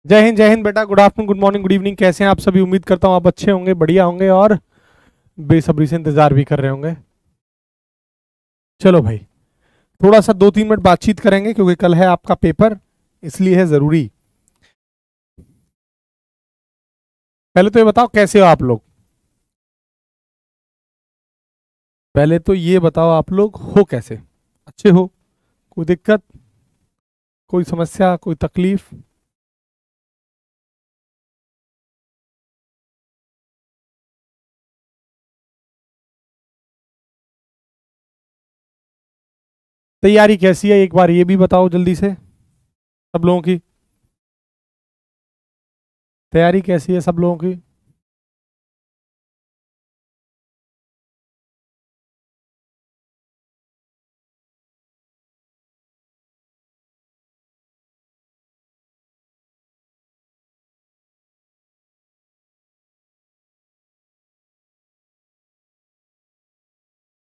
जय हिंद बेटा। Good afternoon, good morning, good evening. कैसे हैं आप सभी? उम्मीद करता हूँ आप अच्छे होंगे, बढ़िया होंगे और बेसब्री से इंतजार भी कर रहे होंगे। चलो भाई, थोड़ा सा 2-3 मिनट बातचीत करेंगे क्योंकि कल है आपका पेपर, इसलिए है जरूरी। पहले तो ये बताओ कैसे हो आप लोग। पहले तो ये बताओ आप लोग हो कैसे? अच्छे हो? कोई दिक्कत, कोई समस्या, कोई तकलीफ? तैयारी कैसी है एक बार ये भी बताओ जल्दी से। सब लोगों की तैयारी कैसी है, सब लोगों की?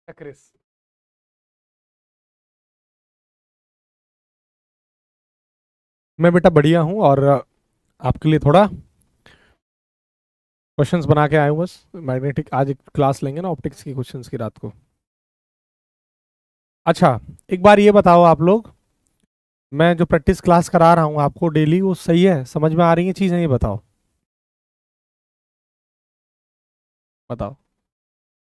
क्रिस, मैं बेटा बढ़िया हूँ और आपके लिए थोड़ा क्वेश्चंस बना के आए हूँ बस। मैग्नेटिक आज एक क्लास लेंगे ना, ऑप्टिक्स की क्वेश्चंस की रात को। अच्छा, एक बार ये बताओ आप लोग, मैं जो प्रैक्टिस क्लास करा रहा हूँ आपको डेली, वो सही है? समझ में आ रही है चीज़ें? ये बताओ, बताओ।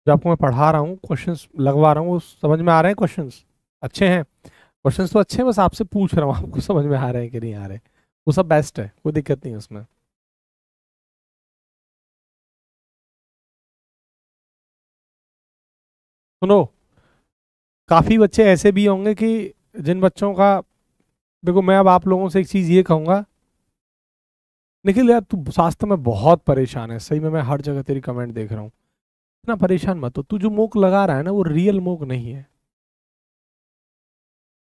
जो आपको मैं पढ़ा रहा हूँ, क्वेश्चंस लगवा रहा हूँ, वो समझ में आ रहे हैं? क्वेश्चंस अच्छे हैं? क्वेश्चंस तो अच्छे हैं, बस आपसे पूछ रहा हूँ आपको समझ में आ रहे हैं कि नहीं आ रहे? वो सब बेस्ट है, कोई दिक्कत नहीं है उसमें। सुनो, काफ़ी बच्चे ऐसे भी होंगे कि जिन बच्चों का, देखो मैं अब आप लोगों से एक चीज़ ये कहूँगा, निखिल यार तू शास्त्र में बहुत परेशान है सही में, मैं हर जगह तेरी कमेंट देख रहा हूँ। इतना परेशान मत हो, तू जो मूक लगा रहा है ना वो रियल मूक नहीं है।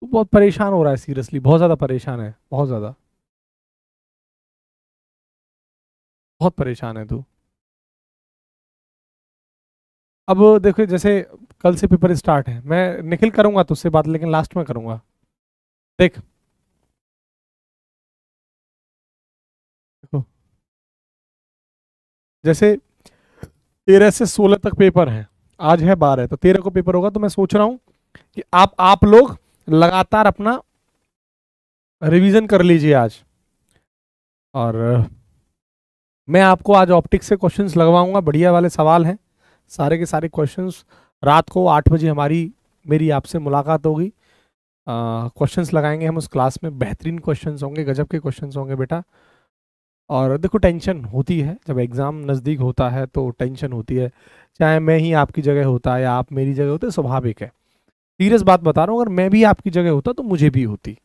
तू बहुत परेशान हो रहा है, सीरियसली बहुत ज्यादा परेशान है, बहुत ज्यादा, बहुत परेशान है तू। अब देखो जैसे कल से पेपर स्टार्ट है, मैं निखिल करूंगा तुझसे बात लेकिन लास्ट में करूंगा। देख, देखो जैसे 13 से 16 तक पेपर है, आज है 12 तो 13 को पेपर होगा, तो मैं सोच रहा हूँ कि आप लोग लगातार अपना रिवीजन कर लीजिए आज। और मैं आपको आज ऑप्टिक्स से क्वेश्चंस लगवाऊंगा, बढ़िया वाले सवाल हैं सारे के सारे क्वेश्चंस। रात को 8 बजे हमारी मेरी आपसे मुलाकात होगी। क्वेश्चंस लगाएंगे हम उस क्लास में, बेहतरीन क्वेश्चंस होंगे, गजब के क्वेश्चंस होंगे बेटा। और देखो टेंशन होती है जब एग्ज़ाम नज़दीक होता है, तो टेंशन होती है, चाहे मैं ही आपकी जगह होता या आप मेरी जगह होते, स्वाभाविक है। सीरियस बात बता रहा हूँ, अगर मैं भी आपकी जगह होता तो मुझे भी होती,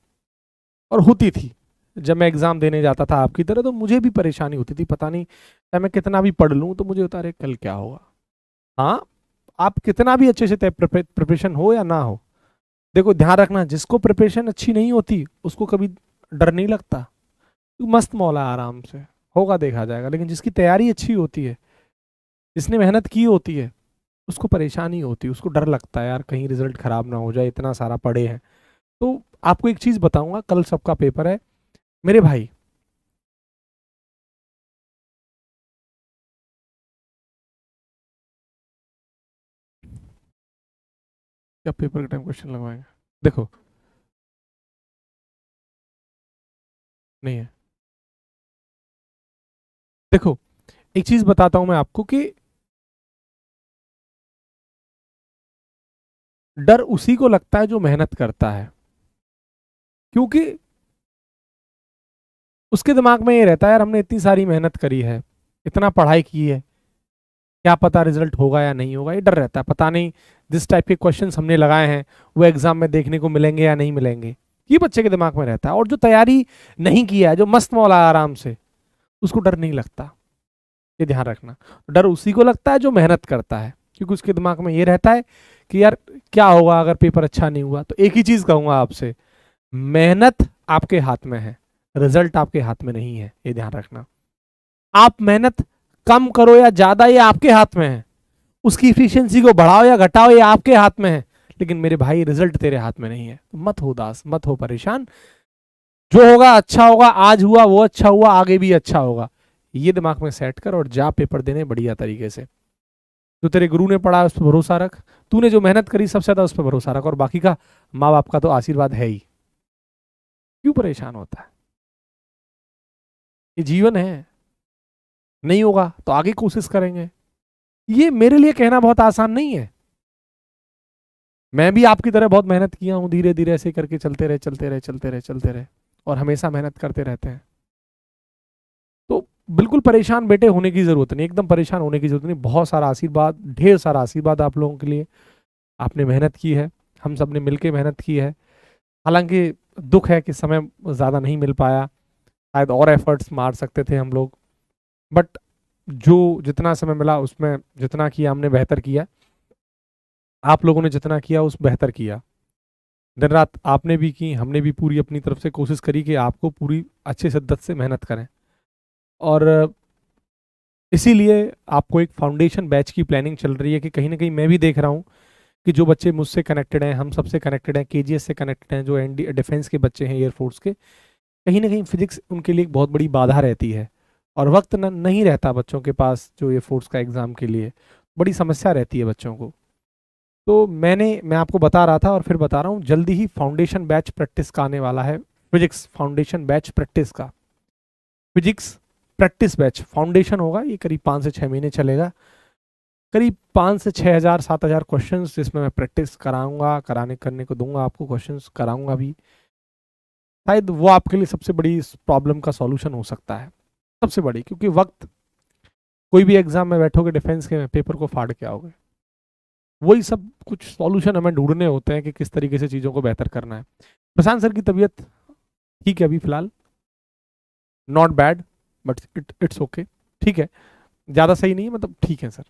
और होती थी। जब मैं एग्ज़ाम देने जाता था आपकी तरह, तो मुझे भी परेशानी होती थी, पता नहीं चाहे मैं कितना भी पढ़ लूँ तो मुझे होता अरे कल क्या होगा। हाँ, आप कितना भी अच्छे से प्रिपरेशन हो या ना हो, देखो ध्यान रखना, जिसको प्रिपरेशन अच्छी नहीं होती उसको कभी डर नहीं लगता। मस्त मौला आराम से होगा, देखा जाएगा। लेकिन जिसकी तैयारी अच्छी होती है, जिसने मेहनत की होती है, उसको परेशानी होती है, उसको डर लगता है यार कहीं रिजल्ट खराब ना हो जाए, इतना सारा पढ़े हैं। तो आपको एक चीज बताऊंगा, कल सबका पेपर है मेरे भाई। क्या पेपर के टाइम क्वेश्चन लगवाएंगे? देखो, नहीं है। देखो, एक चीज बताता हूं मैं आपको कि डर उसी को लगता है जो मेहनत करता है, क्योंकि उसके दिमाग में ये रहता है यार हमने इतनी सारी मेहनत करी है, इतना पढ़ाई की है, क्या पता रिजल्ट होगा या नहीं होगा, ये डर रहता है। पता नहीं जिस टाइप के क्वेश्चंस हमने लगाए हैं वो एग्जाम में देखने को मिलेंगे या नहीं मिलेंगे, ये बच्चे के दिमाग में रहता है। और जो तैयारी नहीं किया है, जो मस्त मौला है आराम से, उसको डर नहीं लगता, ये ध्यान रखना। डर उसी को लगता है जो मेहनत करता है, क्योंकि उसके दिमाग में ये रहता है कि यार क्या होगा अगर पेपर अच्छा नहीं हुआ। तो एक ही चीज कहूंगा आपसे, मेहनत आपके हाथ में है, रिजल्ट आपके हाथ में नहीं है, ये ध्यान रखना। आप मेहनत कम करो या ज्यादा, ये आपके हाथ में है। उसकी इफिशियंसी को बढ़ाओ या घटाओ, ये आपके हाथ में है। लेकिन मेरे भाई रिजल्ट तेरे हाथ में नहीं है। मत हो उदास, मत हो परेशान। जो होगा अच्छा होगा, आज हुआ वो अच्छा हुआ, आगे भी अच्छा होगा, ये दिमाग में सेट कर और जा पेपर देने बढ़िया तरीके से। जो तेरे गुरु ने पढ़ा उस पर भरोसा रख, तूने जो मेहनत करी सबसे ज्यादा उस पर भरोसा रख, और बाकी का माँ बाप का तो आशीर्वाद है ही। क्यों परेशान होता है? ये जीवन है, नहीं होगा तो आगे कोशिश करेंगे। ये मेरे लिए कहना बहुत आसान नहीं है। मैं भी आपकी तरह बहुत मेहनत किया हूं, धीरे धीरे ऐसे करके चलते रहे चलते रहे चलते रहे चलते रहे, और हमेशा मेहनत करते रहते हैं। तो बिल्कुल परेशान बेटे होने की जरूरत नहीं, एकदम परेशान होने की जरूरत नहीं। बहुत सारा आशीर्वाद, ढेर सारा आशीर्वाद आप लोगों के लिए। आपने मेहनत की है, हम सब ने मिलकर मेहनत की है। हालांकि दुख है कि समय ज़्यादा नहीं मिल पाया, शायद और एफर्ट्स मार सकते थे हम लोग, बट जो जितना समय मिला उसमें जितना किया हमने बेहतर किया। आप लोगों ने जितना किया उस बेहतर किया। दिन रात आपने भी की, हमने भी पूरी अपनी तरफ से कोशिश करी कि आपको पूरी अच्छे शिद्दत से मेहनत करें। और इसीलिए आपको एक फाउंडेशन बैच की प्लानिंग चल रही है कि कहीं ना कहीं मैं भी देख रहा हूँ कि जो बच्चे मुझसे कनेक्टेड हैं, हम सबसे कनेक्टेड हैं, केजीएस से कनेक्टेड हैं, जो एनडी डिफेंस के बच्चे हैं, एयरफोर्स के, कहीं ना कहीं फिजिक्स उनके लिए एक बहुत बड़ी बाधा रहती है। और वक्त नहीं रहता बच्चों के पास, जो एयरफोर्स का एग्ज़ाम के लिए बड़ी समस्या रहती है बच्चों को। तो मैं आपको बता रहा था और फिर बता रहा हूँ, जल्दी ही फाउंडेशन बैच प्रैक्टिस का आने वाला है। फिजिक्स फाउंडेशन बैच प्रैक्टिस का, फिजिक्स प्रैक्टिस बैच फाउंडेशन होगा। ये करीब 5 से 6 महीने चलेगा, करीब 5 से 6 हजार 7 हजार क्वेश्चन, जिसमें मैं प्रैक्टिस कराऊंगा, करने को दूंगा आपको, क्वेश्चन कराऊंगा भी। शायद वो आपके लिए सबसे बड़ी प्रॉब्लम का सॉल्यूशन हो सकता है, सबसे बड़ी, क्योंकि वक्त, कोई भी एग्जाम में बैठोगे डिफेंस के में, पेपर को फाड़ के आओगे। वही सब कुछ सॉल्यूशन हमें ढूंढने होते हैं कि किस तरीके से चीज़ों को बेहतर करना है। प्रशांत सर की तबीयत ठीक है अभी फिलहाल, not bad, but it's okay, ठीक है, ज़्यादा सही नहीं है, मतलब ठीक है सर,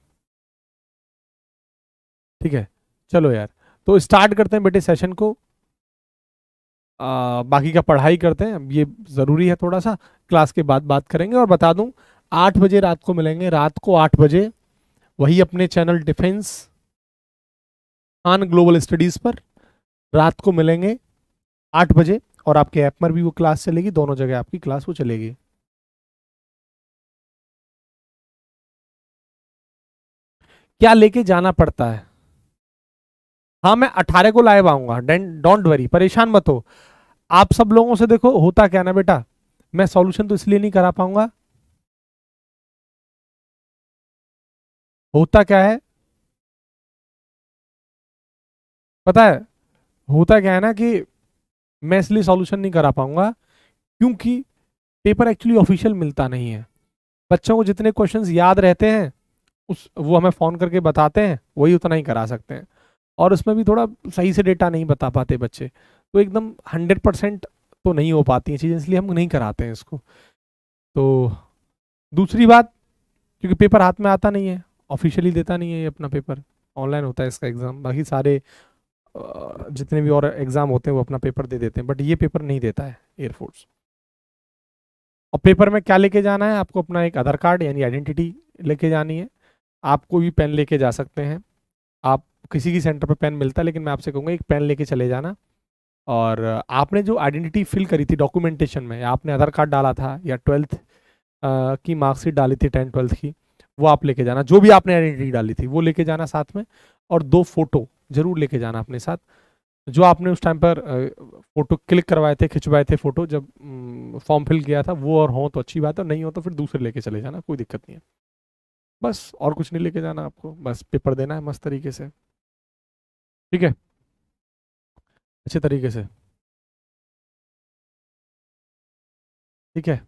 ठीक है। चलो यार, तो स्टार्ट करते हैं बेटे सेशन को। बाकी का पढ़ाई करते हैं, ये ज़रूरी है थोड़ा सा, क्लास के बाद बात करेंगे। और बता दूं, 8 बजे रात को मिलेंगे, रात को 8 बजे, वही अपने channel defence on global studies पर रात को मिलेंगे 8 बजे। और आपके ऐप पर भी वो क्लास चलेगी, दोनों जगह आपकी क्लास वो चलेगी। क्या लेके जाना पड़ता है? हाँ, मैं 18 को लाइव आऊंगा, डोंट वरी, परेशान मत हो। आप सब लोगों से देखो, होता क्या ना बेटा, मैं सॉल्यूशन तो इसलिए नहीं करा पाऊंगा, होता क्या है पता है, होता क्या है ना कि मैं इसलिए सॉल्यूशन नहीं करा पाऊंगा क्योंकि पेपर एक्चुअली ऑफिशियल मिलता नहीं है। बच्चों को जितने क्वेश्चंस याद रहते हैं, उस वो हमें फ़ोन करके बताते हैं, वही उतना ही करा सकते हैं। और उसमें भी थोड़ा सही से डेटा नहीं बता पाते बच्चे, तो एकदम 100% तो नहीं हो पाती हैं चीज़ें, इसलिए हम नहीं कराते हैं इसको। तो दूसरी बात, क्योंकि पेपर हाथ में आता नहीं है, ऑफिशियली देता नहीं है ये अपना पेपर, ऑनलाइन होता है इसका एग्ज़ाम। बाकी सारे जितने भी और एग्ज़ाम होते हैं वो अपना पेपर दे देते हैं, बट ये पेपर नहीं देता है एयरफोर्स। और पेपर में क्या लेके जाना है आपको? अपना एक आधार कार्ड यानी आइडेंटिटी लेके जानी है। आप कोई भी पेन लेके जा सकते हैं, आप किसी की सेंटर पर पेन मिलता है, लेकिन मैं आपसे कहूँगा एक पेन लेके चले जाना। और आपने जो आइडेंटिटी फिल करी थी डॉक्यूमेंटेशन में, आपने आधार कार्ड डाला था या 12th की मार्कशीट डाली थी, 10th 12th की, वो आप लेके जाना। जो भी आपने आइडेंटिटी डाली थी वो लेके जाना साथ में। और 2 फोटो जरूर लेके जाना अपने साथ, जो आपने उस टाइम पर फोटो क्लिक करवाए थे, खिंचवाए थे फोटो जब फॉर्म फिल किया था, वो और हो तो अच्छी बात है, नहीं हो तो फिर दूसरे लेके चले जाना, कोई दिक्कत नहीं है। बस और कुछ नहीं लेके जाना आपको, बस पेपर देना है मस्त तरीके से, ठीक है, अच्छे तरीके से, ठीक है।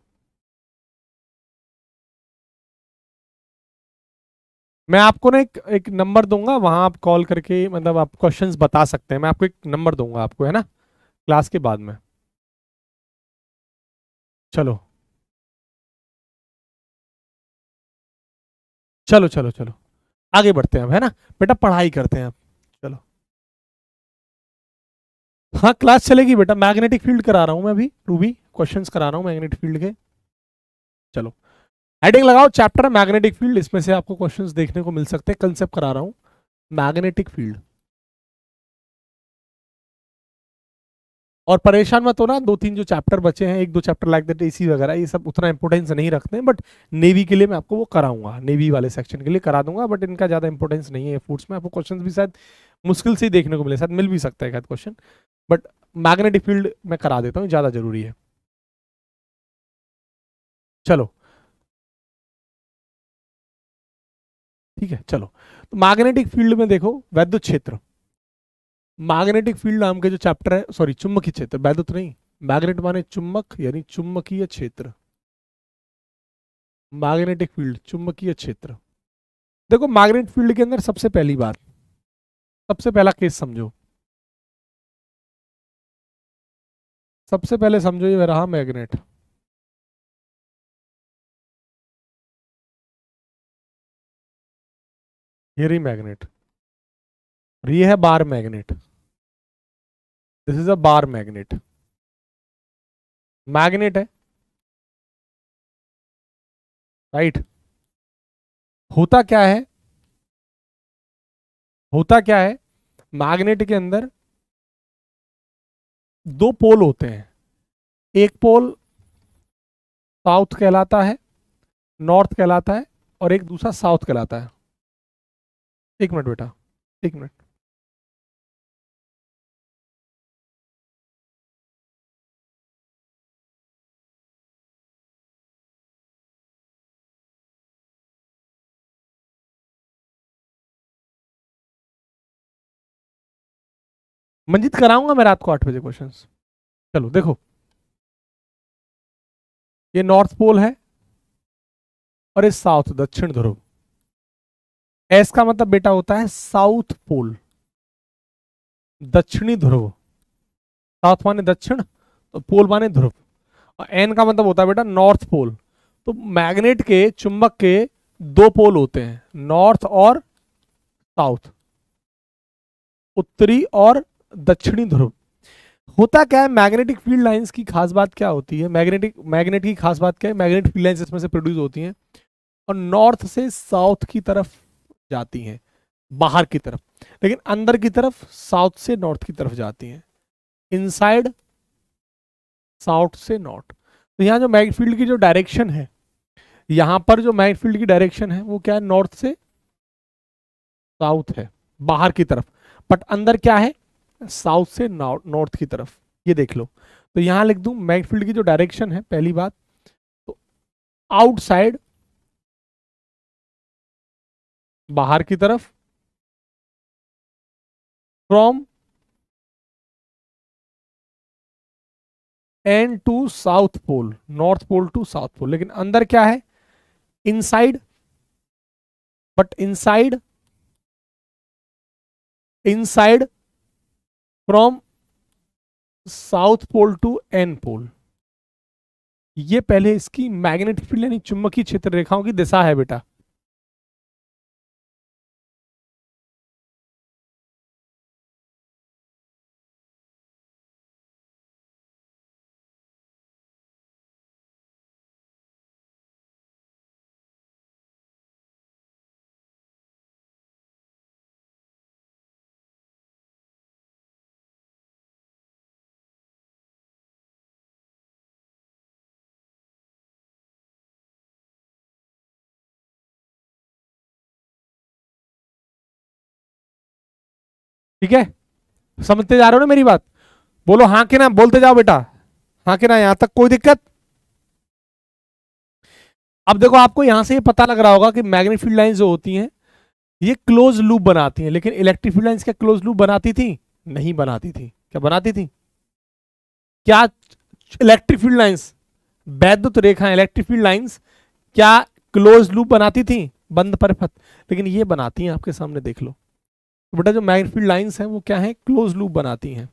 मैं आपको ना एक नंबर दूंगा, वहां आप कॉल करके मतलब आप क्वेश्चंस बता सकते हैं। मैं आपको एक नंबर दूंगा आपको, है ना, क्लास के बाद में। चलो चलो चलो चलो, आगे बढ़ते हैं अब, है ना बेटा, पढ़ाई करते हैं अब। चलो, हाँ क्लास चलेगी बेटा, मैग्नेटिक फील्ड करा रहा हूँ मैं अभी, रूबी क्वेश्चंस करा रहा हूँ मैग्नेटिक फील्ड के। चलो, हेडिंग लगाओ, चैप्टर मैग्नेटिक फील्ड, इसमें से आपको क्वेश्चंस देखने को मिल सकते हैं, कंसेप्ट करा रहा हूँ मैग्नेटिक फील्ड। और परेशान मत होना, 2-3 जो चैप्टर बचे हैं, 1-2 चैप्टर लाइक दैट एसी वगैरह, ये सब उतना इंपॉर्टेंस नहीं रखते हैं, बट नेवी के लिए मैं आपको वो कराऊंगा, नेवी वाले सेक्शन के लिए करा दूंगा, बट इनका ज्यादा इंपॉर्टेंस नहीं है। फूड्स में आपको क्वेश्चन भी शायद मुश्किल से ही देखने को मिले, शायद मिल भी सकता है क्वेश्चन, बट मैग्नेटिक फील्ड मैं करा देता हूँ, ज्यादा जरूरी है। चलो ठीक है, चलो तो मैग्नेटिक फील्ड में देखो, वैद्युत क्षेत्र, मैग्नेटिक फील्ड नाम के जो चैप्टर है, सॉरी चुंबकीय क्षेत्र, वैद्युत नहीं, मैग्नेट माने चुंबक, यानी चुंबकीय क्षेत्र, मैग्नेटिक फील्ड चुंबकीय क्षेत्र। देखो मैग्नेटिक फील्ड के अंदर सबसे पहली बात, सबसे पहला केस समझो, सबसे पहले समझो ये रहा मैग्नेट, ये रही मैग्नेट, और ये है bar magnet, this is a bar magnet, magnet है, राइट। होता क्या है, होता क्या है, मैग्नेट के अंदर दो पोल होते हैं, एक पोल साउथ कहलाता है, नॉर्थ कहलाता है, और एक दूसरा साउथ कहलाता है। एक मिनट बेटा, एक मिनट, मंजित कराऊंगा मैं रात को 8 बजे क्वेश्चंस। चलो देखो, ये नॉर्थ पोल है और ये साउथ, दक्षिण ध्रुव। एस का मतलब बेटा होता है साउथ पोल, दक्षिणी ध्रुव, साउथ माने दक्षिण, तो पोल माने ध्रुव, और एन का मतलब होता है बेटा नॉर्थ पोल। तो मैग्नेट के, चुंबक के दो पोल होते हैं, नॉर्थ और साउथ, उत्तरी और दक्षिणी ध्रुव। होता क्या है, मैग्नेटिक फील्ड लाइंस की खास बात क्या होती है, मैग्नेट की खास बात क्या है, मैग्नेटिक फील्ड लाइंस इसमें से प्रोड्यूस होती हैं और नॉर्थ से साउथ की तरफ जाती हैं, बाहर की तरफ, लेकिन अंदर की तरफ साउथ से नॉर्थ की तरफ जाती हैं, इनसाइड साउथ से नॉर्थ। तो यहाँ जो मैग्नेटिक फील्ड की जो डायरेक्शन है, यहां पर जो मैग्नेटिक फील्ड की डायरेक्शन है वो क्या है, नॉर्थ से साउथ है, बाहर की तरफ, बट अंदर क्या है, साउथ से नॉर्थ की तरफ। ये देख लो, तो यहां लिख दूं मैग्नेटिक फील्ड की जो डायरेक्शन है, पहली बात तो आउटसाइड, बाहर की तरफ, from end to south pole, north pole to south pole, लेकिन अंदर क्या है, inside, but inside, inside from south pole to N pole. ये पहले इसकी मैग्नेटिक फील्ड यानी चुंबकीय क्षेत्र रेखाओं की दिशा है बेटा। ठीक है, समझते जा रहे हो ना मेरी बात, बोलो हाँ के ना, बोलते जाओ बेटा, हाँ के ना, यहां तक कोई दिक्कत। अब देखो आपको यहां से ये पता लग रहा होगा कि मैग्नेटिक फील्ड लाइंस जो होती हैं ये क्लोज लूप बनाती हैं, लेकिन इलेक्ट्रिक फील्ड लाइंस क्या क्लोज लूप बनाती थी, नहीं बनाती थी। क्या बनाती थी, क्या इलेक्ट्रिक फील्ड लाइंस, वैद्युत रेखा इलेक्ट्रिक फील्ड लाइंस क्या क्लोज लूप बनाती थी, बंद परिपथ, लेकिन ये बनाती हैं, आपके सामने देख लो। तो बेटा जो मैग्नेटिक फील्ड लाइंस हैं वो क्या है, क्लोज लूप बनाती हैं।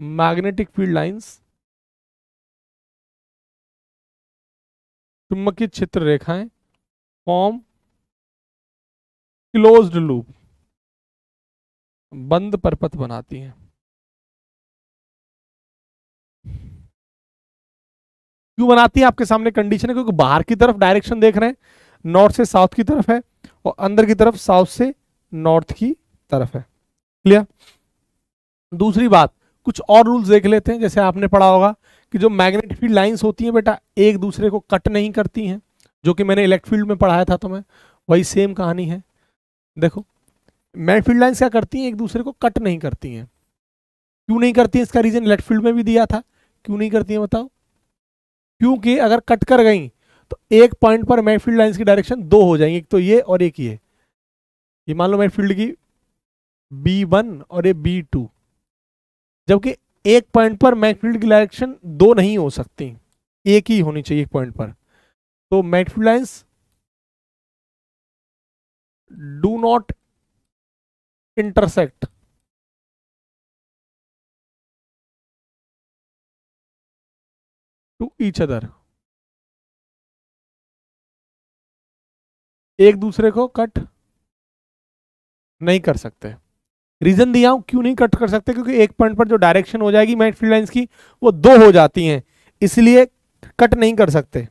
मैग्नेटिक फील्ड लाइंस, चुंबकीय क्षेत्र रेखाएं, फॉर्म क्लोज्ड लूप, बंद परपथ बनाती हैं। क्यों बनाती है, आपके सामने कंडीशन है, क्योंकि बाहर की तरफ डायरेक्शन देख रहे हैं, नॉर्थ से साउथ की तरफ है, और अंदर की तरफ साउथ से नॉर्थ की तरफ है। क्लियर। दूसरी बात, कुछ और रूल्स देख लेते हैं। जैसे आपने पढ़ा होगा कि जो मैग्नेटिक फील्ड लाइंस होती हैं बेटा एक दूसरे को कट नहीं करती हैं, जो कि मैंने इलेक्ट्रिक फील्ड में पढ़ाया था तुम्हें, वही सेम कहानी है। देखो मैग्नेटिक फील्ड लाइंस क्या करती हैं, एक दूसरे को कट नहीं करती हैं। क्यों नहीं करती है, इसका रीजन इलेक्ट्रिक फील्ड में भी दिया था। क्यों नहीं करती है बताओ? क्योंकि अगर कट कर गई तो एक पॉइंट पर मैग्नेटिक फील्ड लाइंस की डायरेक्शन दो हो जाएंगी, एक तो ये और एक ये मान लो मैग्नेटिक फील्ड की B1 और ये B2, जबकि एक पॉइंट पर मैग्नेटिक फील्ड की डायरेक्शन दो नहीं हो सकती, एक ही होनी चाहिए एक पॉइंट पर। तो magnetic field lines do not intersect to each other, एक दूसरे को कट नहीं कर सकते। रीजन दिया हूं क्यों नहीं कट कर सकते, क्योंकि एक पॉइंट पर जो डायरेक्शन हो जाएगी मैग्नेटिक फील्ड लाइंस की वो दो हो जाती हैं, इसलिए कट नहीं कर सकते।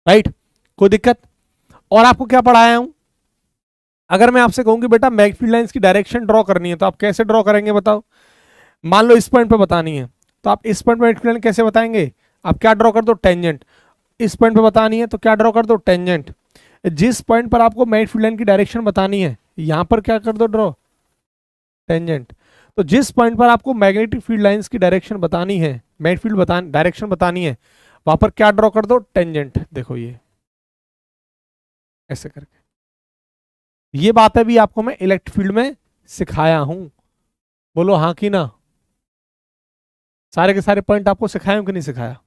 राइट, कोई दिक्कत? और आपको क्या पढ़ाया हूं, अगर मैं आपसे कहूं कि बेटा मैग्नेटिक फील्ड लाइंस की डायरेक्शन ड्रॉ करनी है तो आप कैसे ड्रॉ करेंगे बताओ? मान लो इस पॉइंट पर बतानी है तो आप इस पॉइंट पर मैग्नेटिक फील्ड लाइन कैसे बताएंगे? आप क्या ड्रॉ कर दो, टेंजेंट। इस पॉइंट पर बतानी है तो क्या ड्रॉ कर दो, टेंजेंट। जिस पॉइंट पर आपको मैग्नेटिक फील्ड लाइन की डायरेक्शन बतानी है यहां पर क्या कर दो, ड्रॉ, टेंजेंट। तो जिस पॉइंट पर आपको मैग्नेटिक फील्ड लाइंस की डायरेक्शन बतानी है, मैग्नेटिक फील्ड डायरेक्शन बतानी है, वहां पर क्या ड्रॉ कर दो, टेंजेंट। देखो ये ऐसे करके, ये बात भी आपको मैं इलेक्ट्रिक फील्ड में सिखाया हूं। बोलो हाँ कि ना? सारे के सारे पॉइंट आपको सिखाया हूं कि नहीं सिखाया?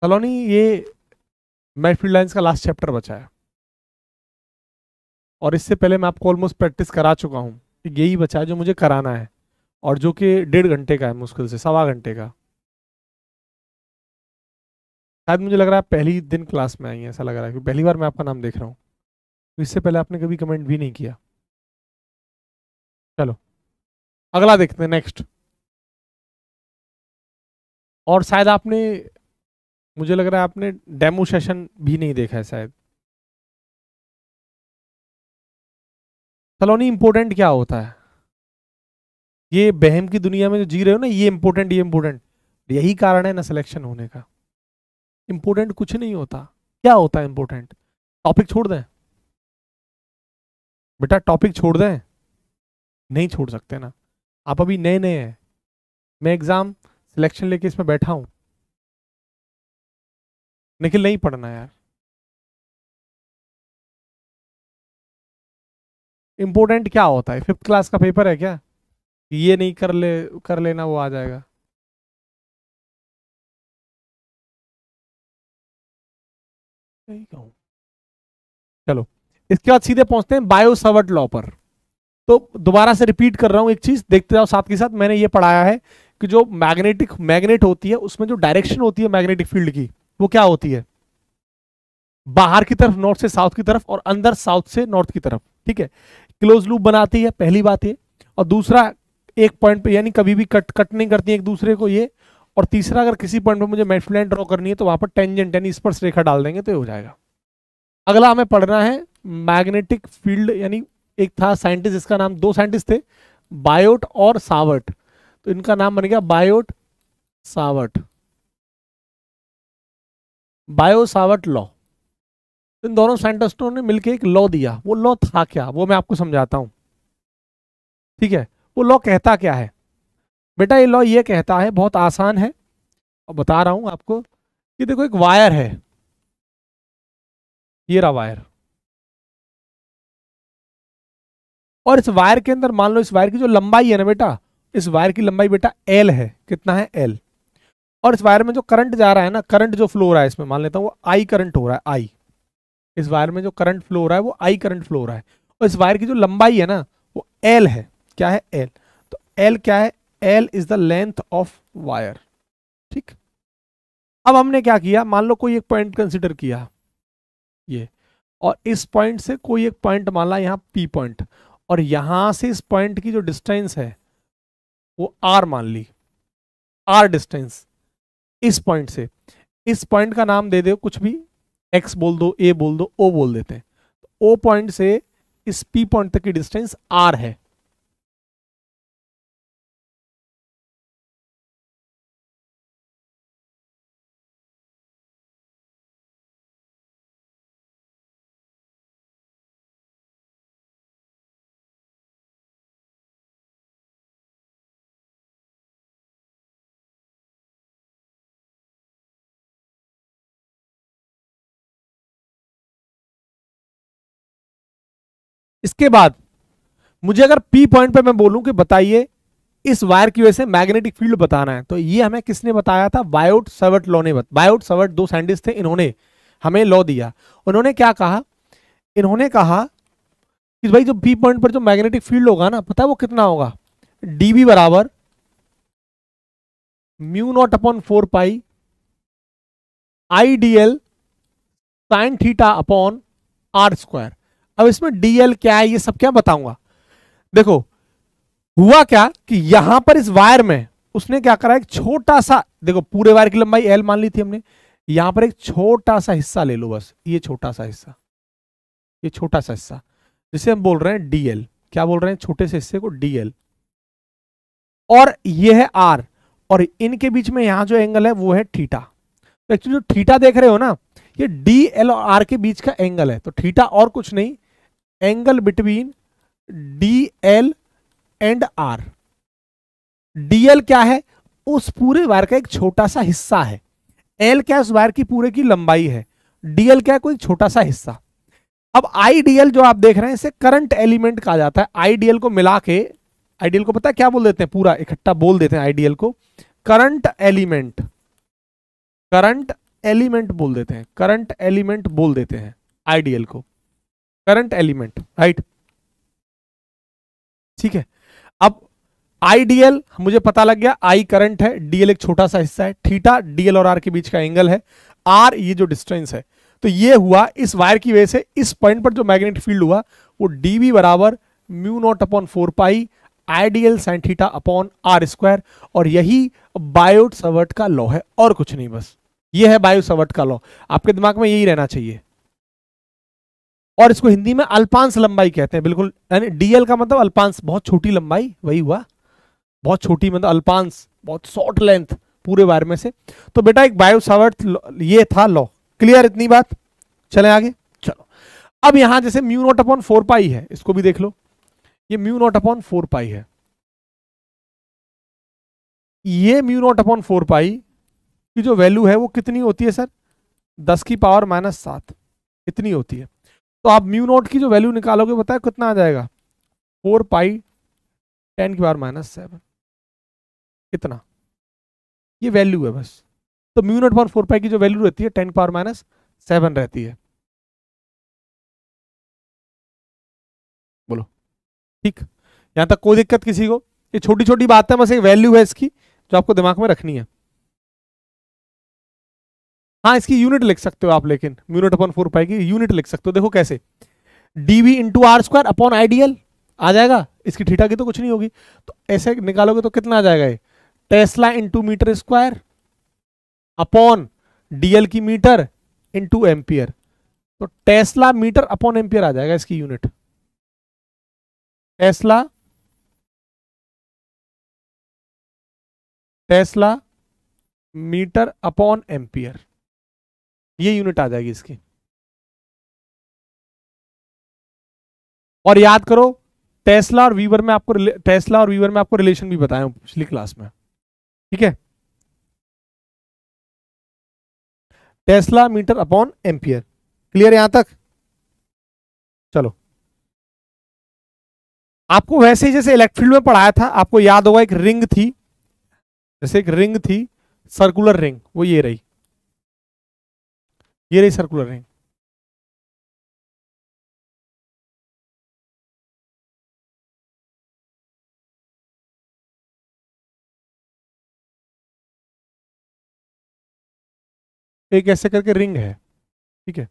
चलो नहीं, ये मैग्नेटिक फील्ड लाइंस का लास्ट चैप्टर बचा है और इससे पहले मैं आपको ऑलमोस्ट प्रैक्टिस करा चुका हूं। यही बचा है जो मुझे कराना है और जो कि 1.5 घंटे का है, मुश्किल से 1.25 घंटे का। शायद मुझे लग रहा है पहली दिन क्लास में आई है, ऐसा लग रहा है कि पहली बार मैं आपका नाम देख रहा हूँ। इससे पहले आपने कभी कमेंट भी नहीं किया। चलो अगला देखते हैं, नेक्स्ट। और शायद आपने, मुझे लग रहा है आपने डेमो सेशन भी नहीं देखा है शायद। चलो नहीं, इंपॉर्टेंट क्या होता है? ये बहम की दुनिया में जो जी रहे हो ना, ये इंपॉर्टेंट, ये इंपॉर्टेंट, यही कारण है ना सिलेक्शन होने का। इंपॉर्टेंट कुछ नहीं होता। क्या होता है इंपॉर्टेंट? टॉपिक छोड़ दें बेटा, टॉपिक छोड़ दें? नहीं छोड़ सकते ना, आप अभी नए नए हैं। मैं एग्जाम सिलेक्शन लेके इसमें बैठा हूं, लेकिन नहीं पढ़ना यार। इंपॉर्टेंट क्या होता है? 5th क्लास का पेपर है क्या? ये नहीं कर लेना वो आ जाएगा। सही कहूं। चलो इसके बाद सीधे पहुंचते हैं बायो सावर्ट लॉ पर। तो दोबारा से रिपीट कर रहा हूं, एक चीज देखते जाओ साथ के साथ। मैंने ये पढ़ाया है कि जो मैग्नेट होती है उसमें जो डायरेक्शन होती है मैग्नेटिक फील्ड की, वो क्या होती है? बाहर की तरफ नॉर्थ से साउथ की तरफ और अंदर साउथ से नॉर्थ की तरफ। ठीक है, क्लोज लूप बनाती है, पहली बात ये। और दूसरा, एक पॉइंट पे यानी कभी भी कट नहीं करती है एक दूसरे को, ये। और तीसरा, अगर किसी पॉइंट पे मुझे मैग्नेटिक लाइन ड्रॉ करनी है तो वहां पर टेंजेंट यानी स्पर्श रेखा डाल देंगे तो ये हो जाएगा। अगला हमें पढ़ना है मैग्नेटिक फील्ड, यानी एक था साइंटिस्ट, इसका नाम, दो साइंटिस्ट थे, बायोट और सावर्ट। तो इनका नाम बन गया Biot Savart, Biot Savart law. इन दोनों साइंटिस्टों ने मिलकर एक लॉ दिया। वो लॉ था क्या, वो मैं आपको समझाता हूं। ठीक है, वो लॉ कहता क्या है बेटा? ये लॉ ये कहता है, बहुत आसान है और बता रहा हूं आपको, कि देखो एक वायर है, ये रहा वायर, और इस वायर के अंदर मान लो इस वायर की जो लंबाई है ना बेटा, इस वायर की लंबाई बेटा एल है। कितना है? एल। और इस वायर में जो करंट जा रहा है ना, करंट जो फ्लो हो रहा है इसमें, मान लेता हूं वो आई करंट हो रहा है, आई। इस वायर में जो करंट फ्लो हो रहा है वो आई करंट फ्लो हो रहा है। और इस वायर की जो लंबाई है ना वो एल है। क्या है? एल। तो एल क्या है? L is the length of wire. ठीक। अब हमने क्या किया, मान लो कोई एक पॉइंट कंसिडर किया ये, और इस पॉइंट से कोई एक पॉइंट मान ला यहाँ पी पॉइंट, और यहां से इस पॉइंट की जो डिस्टेंस है वो आर मान ली, आर डिस्टेंस। इस पॉइंट से, इस पॉइंट का नाम दे दो कुछ भी, एक्स बोल दो, ए बोल दो, ओ बोल देते हैं। ओ पॉइंट से इस पी पॉइंट तक की डिस्टेंस आर है। इसके बाद मुझे अगर पी पॉइंट पे मैं बोलूं कि बताइए इस वायर की वजह से मैग्नेटिक फील्ड बताना है, तो ये हमें किसने बताया था? बायोट सवर्ट लॉ ने। बायोट सवर्ट दो साइंटिस्ट थे, इन्होंने हमें लॉ दिया। उन्होंने क्या कहा? इन्होंने कहा कि भाई जो पी पॉइंट पर जो मैग्नेटिक फील्ड होगा ना, पता है वो कितना होगा? डीबी बराबर mu naught upon 4 pi I D L sine theta upon R square. अब इसमें डीएल क्या है ये सब क्या बताऊंगा। देखो हुआ क्या कि यहां पर इस वायर में उसने क्या करा, एक छोटा सा, देखो पूरे वायर की लंबाई एल मान ली थी हमने, यहां पर एक छोटा सा हिस्सा ले लो बस, ये छोटा सा हिस्सा, ये छोटा सा हिस्सा जिसे हम बोल रहे हैं डीएल। क्या बोल रहे हैं? छोटे से हिस्से को डीएल। और ये है आर, और इनके बीच में यहां जो एंगल है वो है थीटा। तो एक्चुअली जो थीटा देख रहे हो ना, ये डी एल और आर के बीच का एंगल है। तो थीटा और कुछ नहीं, angle between D L and R. DL क्या है? उस पूरे वायर का एक छोटा सा हिस्सा है। एल क्या है? उस वायर की पूरे की लंबाई है। डीएल क्या है? कोई छोटा सा हिस्सा। अब आईडीएल जो आप देख रहे हैं इसे करंट एलिमेंट कहा जाता है। आईडीएल को मिला के, आईडीएल को पता है क्या बोल देते हैं? पूरा इकट्ठा बोल देते हैं आईडीएल को करंट एलिमेंट। करंट एलिमेंट बोल देते हैं, करंट एलिमेंट बोल देते हैं आईडीएल को, करंट एलिमेंट, राइट? ठीक है। अब आईडीएल मुझे पता लग गया, आई करंट है, डीएल एक छोटा सा हिस्सा है, थीटा डीएल और आर के बीच का एंगल है, आर ये जो डिस्टेंस है। तो ये हुआ इस वायर की वजह से इस पॉइंट पर जो मैग्नेटिक फील्ड हुआ वो डीबी बराबर mu naught upon 4 pi IDL sine theta upon R square. और यही बायोट सवर्ट का लॉ है, और कुछ नहीं, बस ये है बायोट सवर्ट का लॉ। आपके दिमाग में यही रहना चाहिए। और इसको हिंदी में अल्पांश लंबाई कहते हैं, बिल्कुल, यानी डीएल का मतलब अल्पांश, बहुत छोटी लंबाई, वही हुआ, बहुत छोटी मतलब अल्पांश, बहुत शॉर्ट लेंथ पूरे वायर में से। तो बेटा एक बायोट सवर्ट ये था लॉ। क्लियर इतनी बात? चले आगे। चलो अब यहां जैसे म्यू नॉट अपॉन 4 पाई है, इसको भी देख लो, ये म्यू नॉट अपॉन 4 पाई है। ये म्यू नॉट अपॉन 4 पाई की जो वैल्यू है वो कितनी होती है सर? 10 की पावर -7 इतनी होती है। तो आप म्यू नॉट की जो वैल्यू निकालोगे बताए कितना आ जाएगा? 4 पाई 10 की पावर -7, इतना, ये वैल्यू है बस। तो म्यू नॉट अपॉन 4 पाई की जो वैल्यू रहती है 10 की पावर -7 रहती है। बोलो ठीक? यहां तक कोई दिक्कत किसी को? ये छोटी छोटी बात है, बस एक वैल्यू है इसकी जो आपको दिमाग में रखनी है। हाँ इसकी यूनिट लिख सकते हो आप, लेकिन म्यू नॉट अपॉन 4 पाई की यूनिट लिख सकते हो। देखो कैसे, d v into r square upon IDL आ जाएगा, इसकी थीटा की तो कुछ नहीं होगी, तो ऐसे निकालोगे तो कितना आ जाएगा? ये tesla into metre square upon DL की मीटर इंटू एम्पियर। तो टेस्ला मीटर अपॉन एम्पियर आ जाएगा इसकी unit. Tesla, tesla metre upon ampere, ये यूनिट आ जाएगी इसकी। और याद करो टेस्ला और वीवर में आपको, टेस्ला और वीवर में आपको रिलेशन भी बताया हूं पिछली क्लास में, ठीक है? Tesla metre upon ampere. Clear यहां तक? चलो आपको वैसे ही जैसे इलेक्ट्रिक फील्ड में पढ़ाया था, आपको याद होगा एक रिंग थी, जैसे एक रिंग थी, सर्कुलर रिंग, वो ये रही, ये रही सर्कुलर रिंग। एक ऐसे करके रिंग है, ठीक है?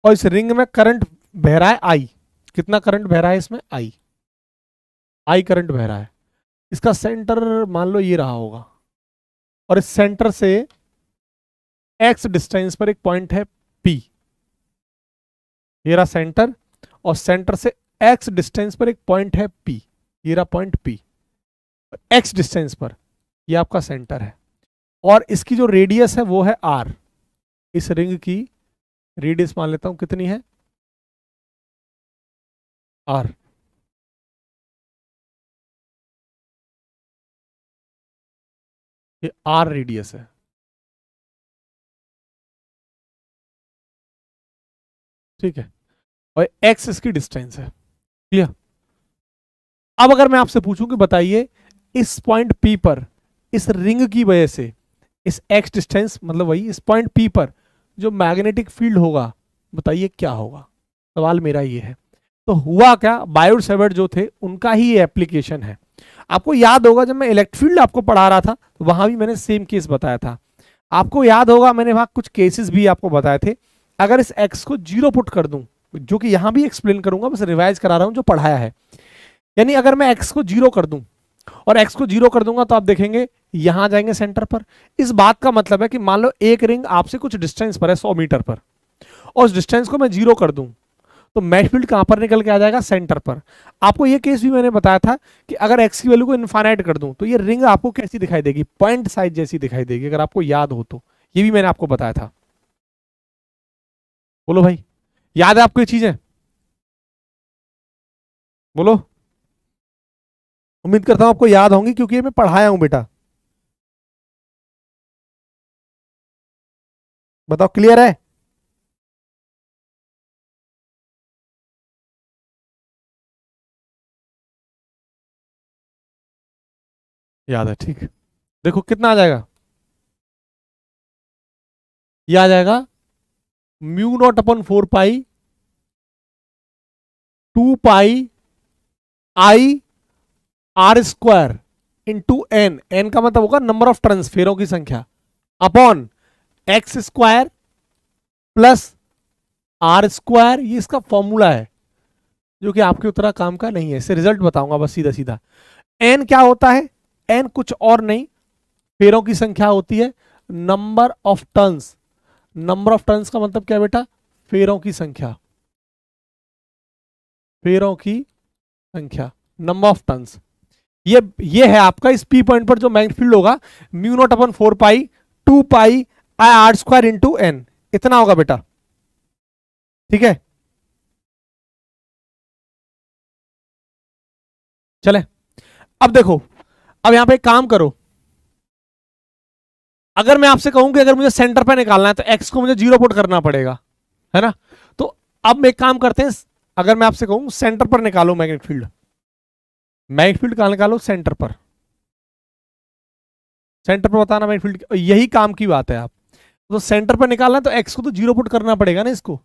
और इस रिंग में करंट बह रहा है आई। कितना करंट बह रहा है इसमें? आई, आई करंट बह रहा है। इसका सेंटर मान लो ये रहा होगा, और इस सेंटर से एक्स डिस्टेंस पर एक पॉइंट है P, ये रहा सेंटर, और सेंटर से एक्स डिस्टेंस पर एक पॉइंट है P, ये रहा पॉइंट P, एक्स डिस्टेंस पर ये आपका सेंटर है, और इसकी जो रेडियस है वो है R। इस रिंग की रेडियस मान लेता हूं कितनी है, R। ये R रेडियस है, ठीक है, और एक्स इसकी डिस्टेंस है। क्लियर? अब अगर मैं आपसे पूछूं कि बताइए इस पॉइंट P पर इस रिंग की वजह से इस एक्स डिस्टेंस मतलब वही इस पॉइंट P पर जो मैग्नेटिक फील्ड होगा, बताइए क्या होगा। सवाल मेरा ये है। तो हुआ क्या, बायोट सेवर्ट जो थे उनका ही ये एप्लीकेशन है। आपको याद होगा जब मैं इलेक्ट्रिक फील्ड आपको पढ़ा रहा था तो वहां भी मैंने सेम केस बताया था। आपको याद होगा मैंने वहां कुछ केसेस भी आपको बताए थे। अगर इस एक्स को 0 पुट कर दूं, जो कि यहां भी एक्सप्लेन करूंगा, बस रिवाइज करा रहा हूं जो पढ़ाया है। यानी अगर मैं एक्स को 0 कर दूं और एक्स को 0 कर दूंगा तो आप देखेंगे यहां जाएंगे सेंटर पर। इस बात का मतलब है कि मान लो एक रिंग आपसे कुछ डिस्टेंस पर है 100 मीटर पर, और उस डिस्टेंस को मैं 0 कर दूं तो मैच फील्ड कहां पर निकल के आ जाएगा, सेंटर पर। आपको ये केस भी मैंने बताया था कि अगर एक्स की वैल्यू को इनफाइनाइट कर दूं तो ये रिंग आपको कैसी दिखाई देगी, पॉइंट साइज जैसी दिखाई देगी, अगर आपको याद हो तो। ये भी मैंने आपको बताया था। बोलो भाई, याद है आपको ये चीजें? बोलो। उम्मीद करता हूं आपको याद होंगी क्योंकि ये मैं पढ़ाया हूं बेटा। बताओ क्लियर है? याद है, ठीक। देखो कितना आ जाएगा, ये आ जाएगा mu naught upon 4 pi 2 pi I R square into N. N का मतलब होगा नंबर ऑफ टर्न्स, फेरों की संख्या, upon X square plus R square. ये इसका फॉर्मूला है जो कि आपके उतना काम का नहीं है, इससे रिजल्ट बताऊंगा बस सीधा सीधा। एन क्या होता है, एन कुछ और नहीं, फेरों की संख्या होती है, number of turns. Number of turns का मतलब क्या है बेटा, फेरों की संख्या, फेरों की संख्या, नंबर ऑफ टर्न्स। ये है आपका इस पी पॉइंट पर जो मैग्नेटिक फील्ड होगा, mu naught upon 4 pi 2 pi I R square into N, इतना होगा बेटा। ठीक है, चले। अब देखो, अब यहां पे एक काम करो, अगर मैं आपसे कहूं कि अगर मुझे सेंटर पे निकालना है तो एक्स को मुझे 0 पुट करना पड़ेगा, है ना। तो अब एक काम करते हैं, अगर मैं आपसे कहूं सेंटर पर निकालो मैग्नेटिक फील्ड, मैग्नेटिक फील्ड कहां निकालो, सेंटर पर। सेंटर पर बताना मैग्नेटिक फील्ड, यही काम की बात है। आप तो सेंटर पर निकालना है तो एक्स को तो 0 पुट करना पड़ेगा ना, इसको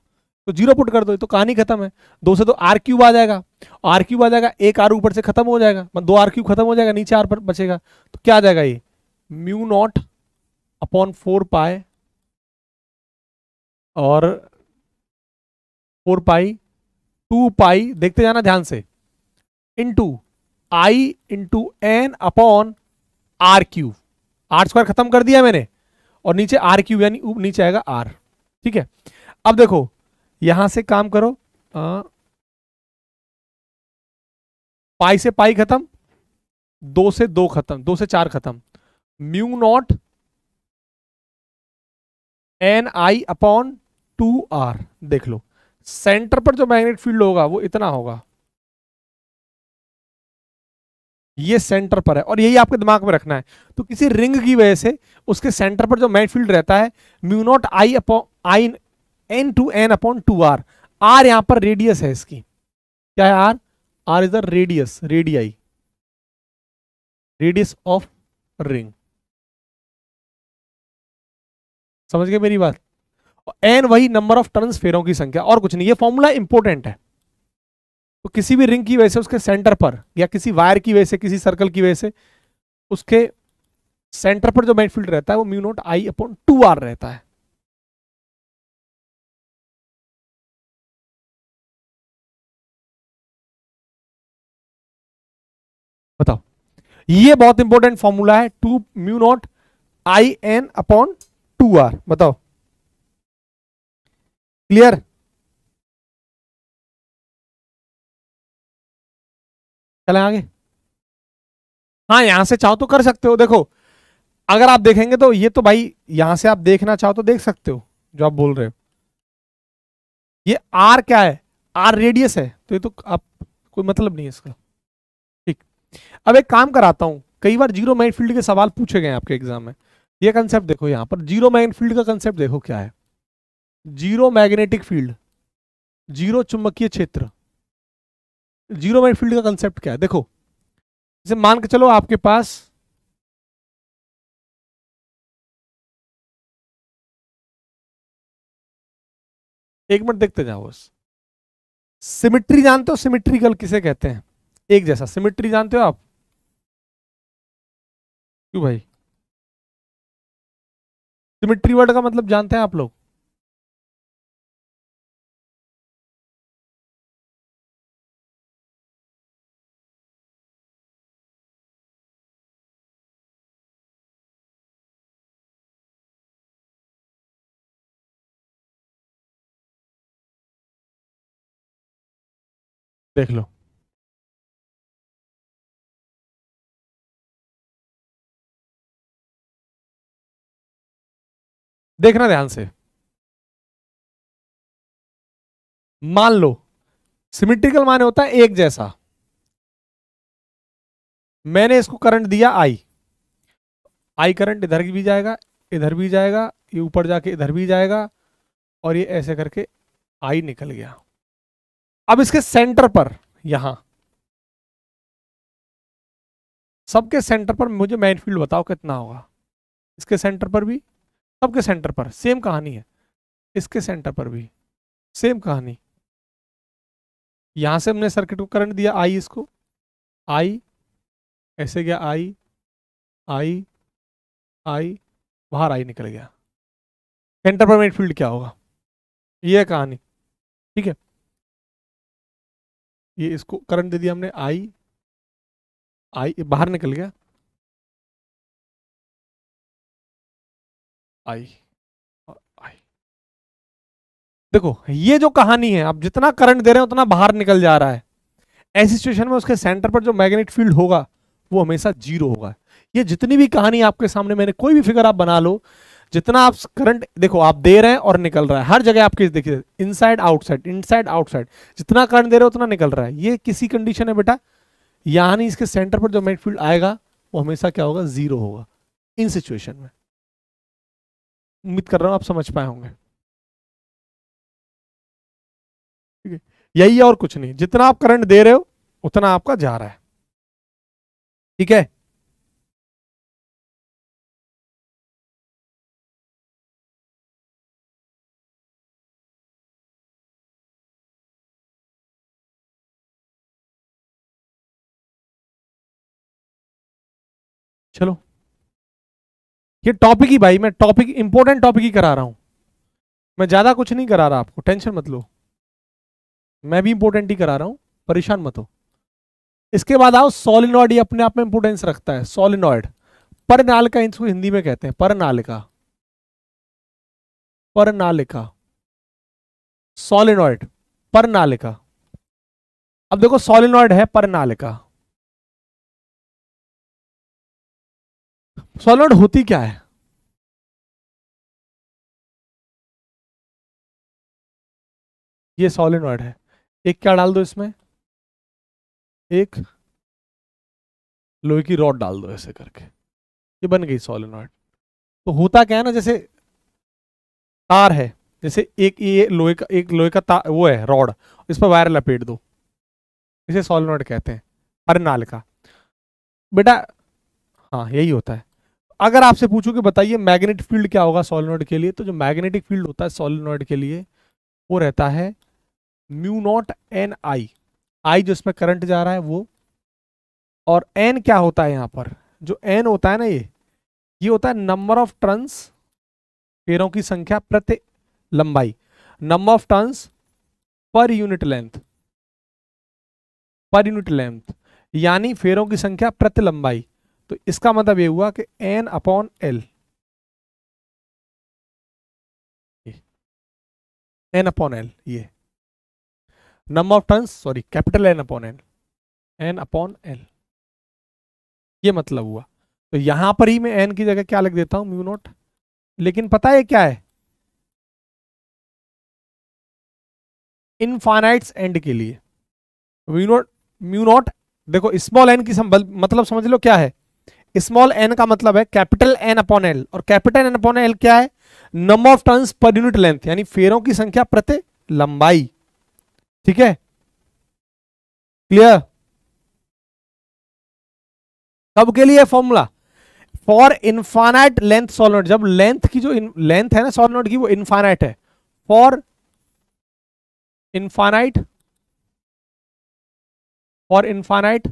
तो 0 पुट कर दो तो कहानी खत्म है। 2 से तो आर क्यूब आ जाएगा, आर क्यूब आ जाएगा, एक आर ऊपर से खत्म हो जाएगा, मतलब 2 आर क्यूब खत्म हो जाएगा, नीचे आर पर बचेगा। तो क्या आ जाएगा, ये म्यू नॉट अपॉन 4 पाई और 4 पाई 2 पाई, देखते जाना ध्यान से, into I into N upon R cube. R square खत्म कर दिया मैंने, और नीचे आर क्यूब यानी नीचे आएगा आर। ठीक है, अब देखो यहां से काम करो, पाई से पाई खत्म, 2 से 2 खत्म, 2 से 4 खत्म, mu naught N I upon 2 R. देख लो सेंटर पर जो मैग्नेटिक फील्ड होगा वो इतना होगा, ये सेंटर पर है, और यही आपके दिमाग में रखना है। तो किसी रिंग की वजह से उसके सेंटर पर जो मैग्नेटिक फील्ड रहता है, mu naught I upon I N two N upon 2 R. R यहां पर रेडियस है इसकी, क्या है R, R is the radius, radii, radius of ring. समझ गए मेरी बात? एन वही नंबर ऑफ टर्न्स, फेरों की संख्या, और कुछ नहीं। ये फॉर्मूला इंपॉर्टेंट है। तो किसी भी रिंग की वजह से उसके सेंटर पर, या किसी वायर की वजह से, किसी सर्कल की वजह से उसके सेंटर पर जो मैग्नेटिक फील्ड रहता है वो mu naught I upon 2 R रहता है। बताओ, ये बहुत इंपॉर्टेंट फॉर्मूला है, 2 mu naught I N upon 2 R. बताओ क्लियर? चलें आगे। हाँ, यहां से चाहो तो कर सकते हो। देखो अगर आप देखेंगे तो ये तो भाई यहां से आप देखना चाहो तो देख सकते हो जो आप बोल रहे हो। ये आर क्या है? आर रेडियस है, तो ये तो आप कोई मतलब नहीं है इसका। ठीक। अब एक काम कराता हूं, कई बार जीरो मैग्नेटिक फील्ड के सवाल पूछे गए हैं आपके एग्जाम में। ये कंसेप्ट देखो, यहां पर जीरो मैग्नेटिक फील्ड का कंसेप्ट देखो क्या है। जीरो मैग्नेटिक फील्ड, जीरो चुंबकीय क्षेत्र, जीरो मैग्नेटिक फील्ड का कंसेप्ट क्या है देखो। जैसे मान के चलो आपके पास एक मिनट देखते जाओ बस। सिमिट्री जानते हो? सिमिट्रिकल किसे कहते हैं? एक जैसा सिमिट्री जानते हो आप? क्यों भाई? सिमिट्री वर्ड का मतलब जानते हैं आप लोग? देख लो। देखना ध्यान से। मान लो सिमिट्रिकल माने होता है एक जैसा। मैंने इसको करंट दिया आई, आई करंट इधर भी जाएगा, इधर भी जाएगा, ये ऊपर जाके इधर भी जाएगा, और ये ऐसे करके आई निकल गया। अब इसके सेंटर पर, यहां सबके सेंटर पर मुझे मैग्नेटिक फील्ड बताओ कितना होगा। इसके सेंटर पर भी, सबके सेंटर पर सेम कहानी है। इसके सेंटर पर भी सेम कहानी। यहां से हमने सर्किट को करंट दिया आई, इसको आई ऐसे गया, आई आई आई, बाहर आई निकल गया। सेंटर पर मैग्नेटिक फील्ड क्या होगा? ये है कहानी। ठीक है, ये इसको करंट दे दिया हमने आई, आई बाहर निकल गया, आई और आई। देखो ये जो कहानी है, आप जितना करंट दे रहे हैं उतना बाहर निकल जा रहा है। ऐसी सिचुएशन में उसके सेंटर पर जो मैग्नेटिक फील्ड होगा वो हमेशा जीरो होगा। ये जितनी भी कहानी आपके सामने, मैंने कोई भी फिगर आप बना लो, जितना आप करंट देखो आप दे रहे हैं और निकल रहा है, हर जगह आपके देखिए इनसाइड आउटसाइड, इनसाइड आउटसाइड, जितना करंट दे रहे हो उतना निकल रहा है। ये किसी कंडीशन है बेटा, यानी इसके सेंटर पर जो मैग्नेटिक फील्ड आएगा वो हमेशा क्या होगा? जीरो होगा इन सिचुएशन में। उम्मीद कर रहा हूं आप समझ पाए होंगे। ठीक है, यही है और कुछ नहीं। जितना आप करंट दे रहे हो उतना आपका जा रहा है। ठीक है, चलो ये टॉपिक ही भाई, मैं टॉपिक इंपॉर्टेंट टॉपिक ही करा रहा हूं, मैं ज्यादा कुछ नहीं करा रहा, आपको टेंशन मत लो। मैं भी इंपॉर्टेंट ही करा रहा हूं, परेशान मत हो। इसके बाद आओ सोलिनॉइड, ये अपने आप में इंपोर्टेंस रखता है। सोलिनॉइड, परनालिका इसको हिंदी में कहते हैं, परनालिका, परनालिका, सोलिनॉइड, परनालिका। अब देखो सोलिनॉइड है, परनालिका। सोलिनॉइड होती क्या है? ये सोलिनॉइड है। एक क्या डाल दो इसमें, एक लोहे की रॉड डाल दो ऐसे करके, ये बन गई सोलिनॉइड। तो होता क्या है ना, जैसे तार है, जैसे एक ये लोहे का, एक लोहे का तार वो है रॉड, इस पर वायर लपेट दो, इसे सोलिनॉइड कहते हैं, परनालिका बेटा। हाँ यही होता है। अगर आपसे पूछूं कि बताइए मैग्नेटिक फील्ड क्या होगा सोलिनॉइड के लिए, तो जो मैग्नेटिक फील्ड होता है सोलिनॉइड के लिए वो रहता है म्यू नॉट एन आई। आई जो इसमें करंट जा रहा है वो, और एन क्या होता है यहाँ पर, जो एन होता है ना, ये होता है नंबर ऑफ टर्न्स, फेरों की संख्या प्रति लंबाई, number of turns per unit length, per unit length यानी फेरों की संख्या प्रति लंबाई। तो इसका मतलब ये हुआ कि N upon L, N upon L, ये number of turns, sorry capital N upon L, N upon L, ये मतलब हुआ। तो यहां पर ही मैं एन की जगह क्या लिख देता हूं, म्यू नॉट। लेकिन पता है क्या है, इनफाइनाइट्स एंड के लिए म्यू नॉट, म्यू नॉट, देखो स्मॉल एन की मतलब समझ लो क्या है, स्मॉल एन का मतलब है कैपिटल एन अपॉन एल, और कैपिटल एन अपॉन एल क्या है, number of turns per unit length, यानी फेरों की संख्या प्रति लंबाई। ठीक है, क्लियर। कब के लिए formula, for infinite length solenoid, जब लेंथ की जो लेंथ है ना सॉलिनॉइड की वो इनफाइनाइट है, for infinite, for infinite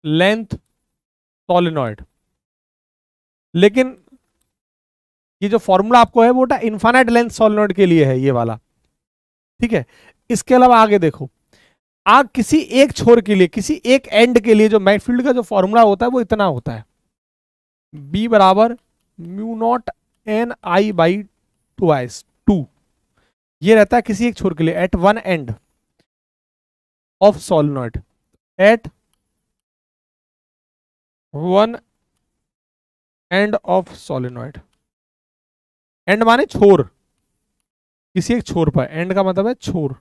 length solenoid. लेकिन ये जो फॉर्मूला आपको है वो इनफाइनाइट लेंथ सॉलिनॉइड के लिए है, ये वाला। ठीक है, इसके अलावा आगे देखो, आग किसी एक छोर के लिए, किसी एक एंड के लिए जो मैग्नेटिक फील्ड का जो फॉर्मूला होता है वो इतना होता है, B बराबर mu naught N I by twice 2, ये रहता है किसी एक छोर के लिए, at one end of solenoid, at one end of solenoid. End माने छोर, किसी एक छोर पर, एंड का मतलब है छोर,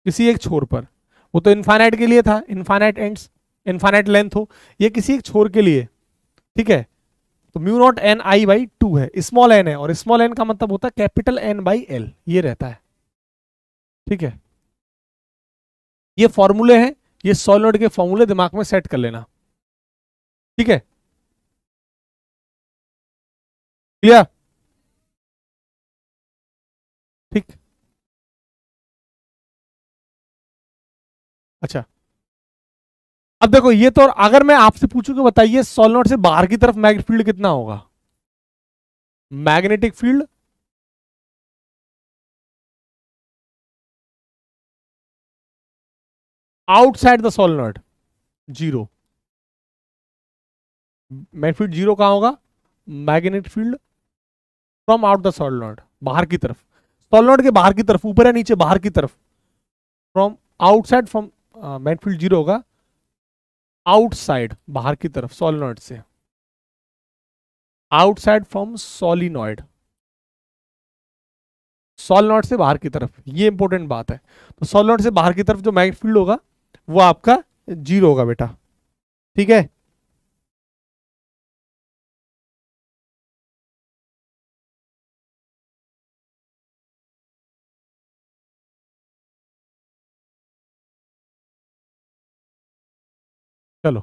किसी एक छोर पर। वो तो इनफाइनाइट के लिए था, इनफाइनाइट एंड्स, इनफाइनाइट लेंथ हो, ये किसी एक छोर के लिए। ठीक है, तो mu naught N I by 2 है, स्मॉल एन है, और स्मॉल एन का मतलब होता है कैपिटल एन बाई एल, ये रहता है। ठीक है, ये फॉर्मूले हैं, ये सॉलिनॉइड के फॉर्मूले दिमाग में सेट कर लेना। ठीक है, क्लियर। ठीक, अच्छा, अब देखो ये तो, अगर मैं आपसे पूछूं कि बताइए सॉलिनॉइड से बाहर की तरफ मैग्नेटिक फील्ड कितना होगा, magnetic field outside the solenoid zero, magnetic field zero कहां होगा, magnetic field from out the solenoid, बाहर की तरफ, सॉलिनॉइड के बाहर की तरफ, ऊपर या नीचे, बाहर की तरफ, from outside, from magnetic field zero होगा आउटसाइड, बाहर की तरफ सॉलिनॉइड से, आउटसाइड फ्रॉम सॉलिनॉइड, सॉलिनॉइड से बाहर की तरफ, ये इंपॉर्टेंट बात है। तो सॉलिनॉइड से बाहर की तरफ जो मैग्नेटिक फील्ड होगा वो आपका जीरो होगा बेटा। ठीक है, चलो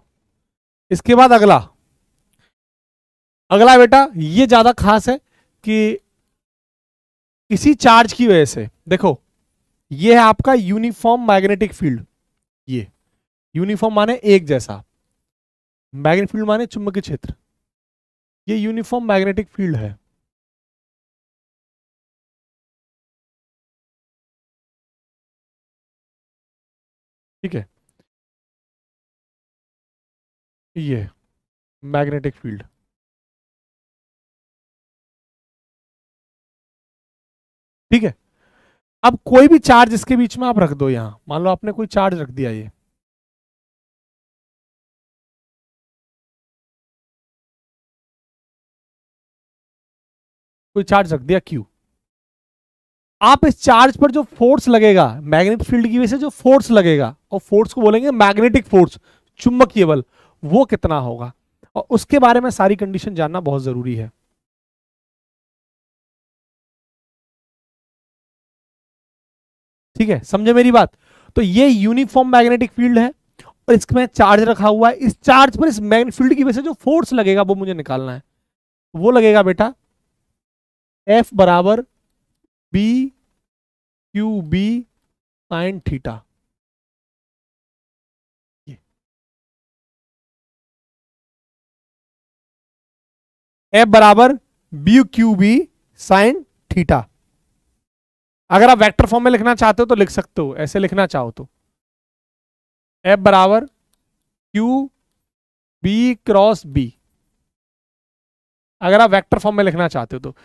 इसके बाद अगला, अगला बेटा ये ज्यादा खास है कि किसी चार्ज की वजह से, देखो ये है आपका यूनिफॉर्म मैग्नेटिक फील्ड, ये यूनिफॉर्म माने एक जैसा, मैग्नेटिक फील्ड माने चुंबकीय क्षेत्र, ये यूनिफॉर्म मैग्नेटिक फील्ड है। ठीक है, ये मैग्नेटिक फील्ड। ठीक है, अब कोई भी चार्ज इसके बीच में आप रख दो, यहां मान लो आपने कोई चार्ज रख दिया, ये कोई चार्ज रख दिया Q, आप इस चार्ज पर जो फोर्स लगेगा मैग्नेटिक फील्ड की वजह से, जो फोर्स लगेगा, और फोर्स को बोलेंगे मैग्नेटिक फोर्स, चुंबकीय बल, वो कितना होगा, और उसके बारे में सारी कंडीशन जानना बहुत जरूरी है। ठीक है, समझे मेरी बात। तो ये यूनिफॉर्म मैग्नेटिक फील्ड है, और इसमें चार्ज रखा हुआ है, इस चार्ज पर इस मैग्नेटिक फील्ड की वजह से जो फोर्स लगेगा वो मुझे निकालना है। वो लगेगा बेटा F बराबर B Q B sine theta, F बराबर B Q B sine theta. अगर आप वेक्टर फॉर्म में लिखना चाहते हो तो लिख सकते हो, ऐसे लिखना चाहो तो F बराबर क्यू बी क्रॉस बी, अगर आप वेक्टर फॉर्म में लिखना चाहते हो तो।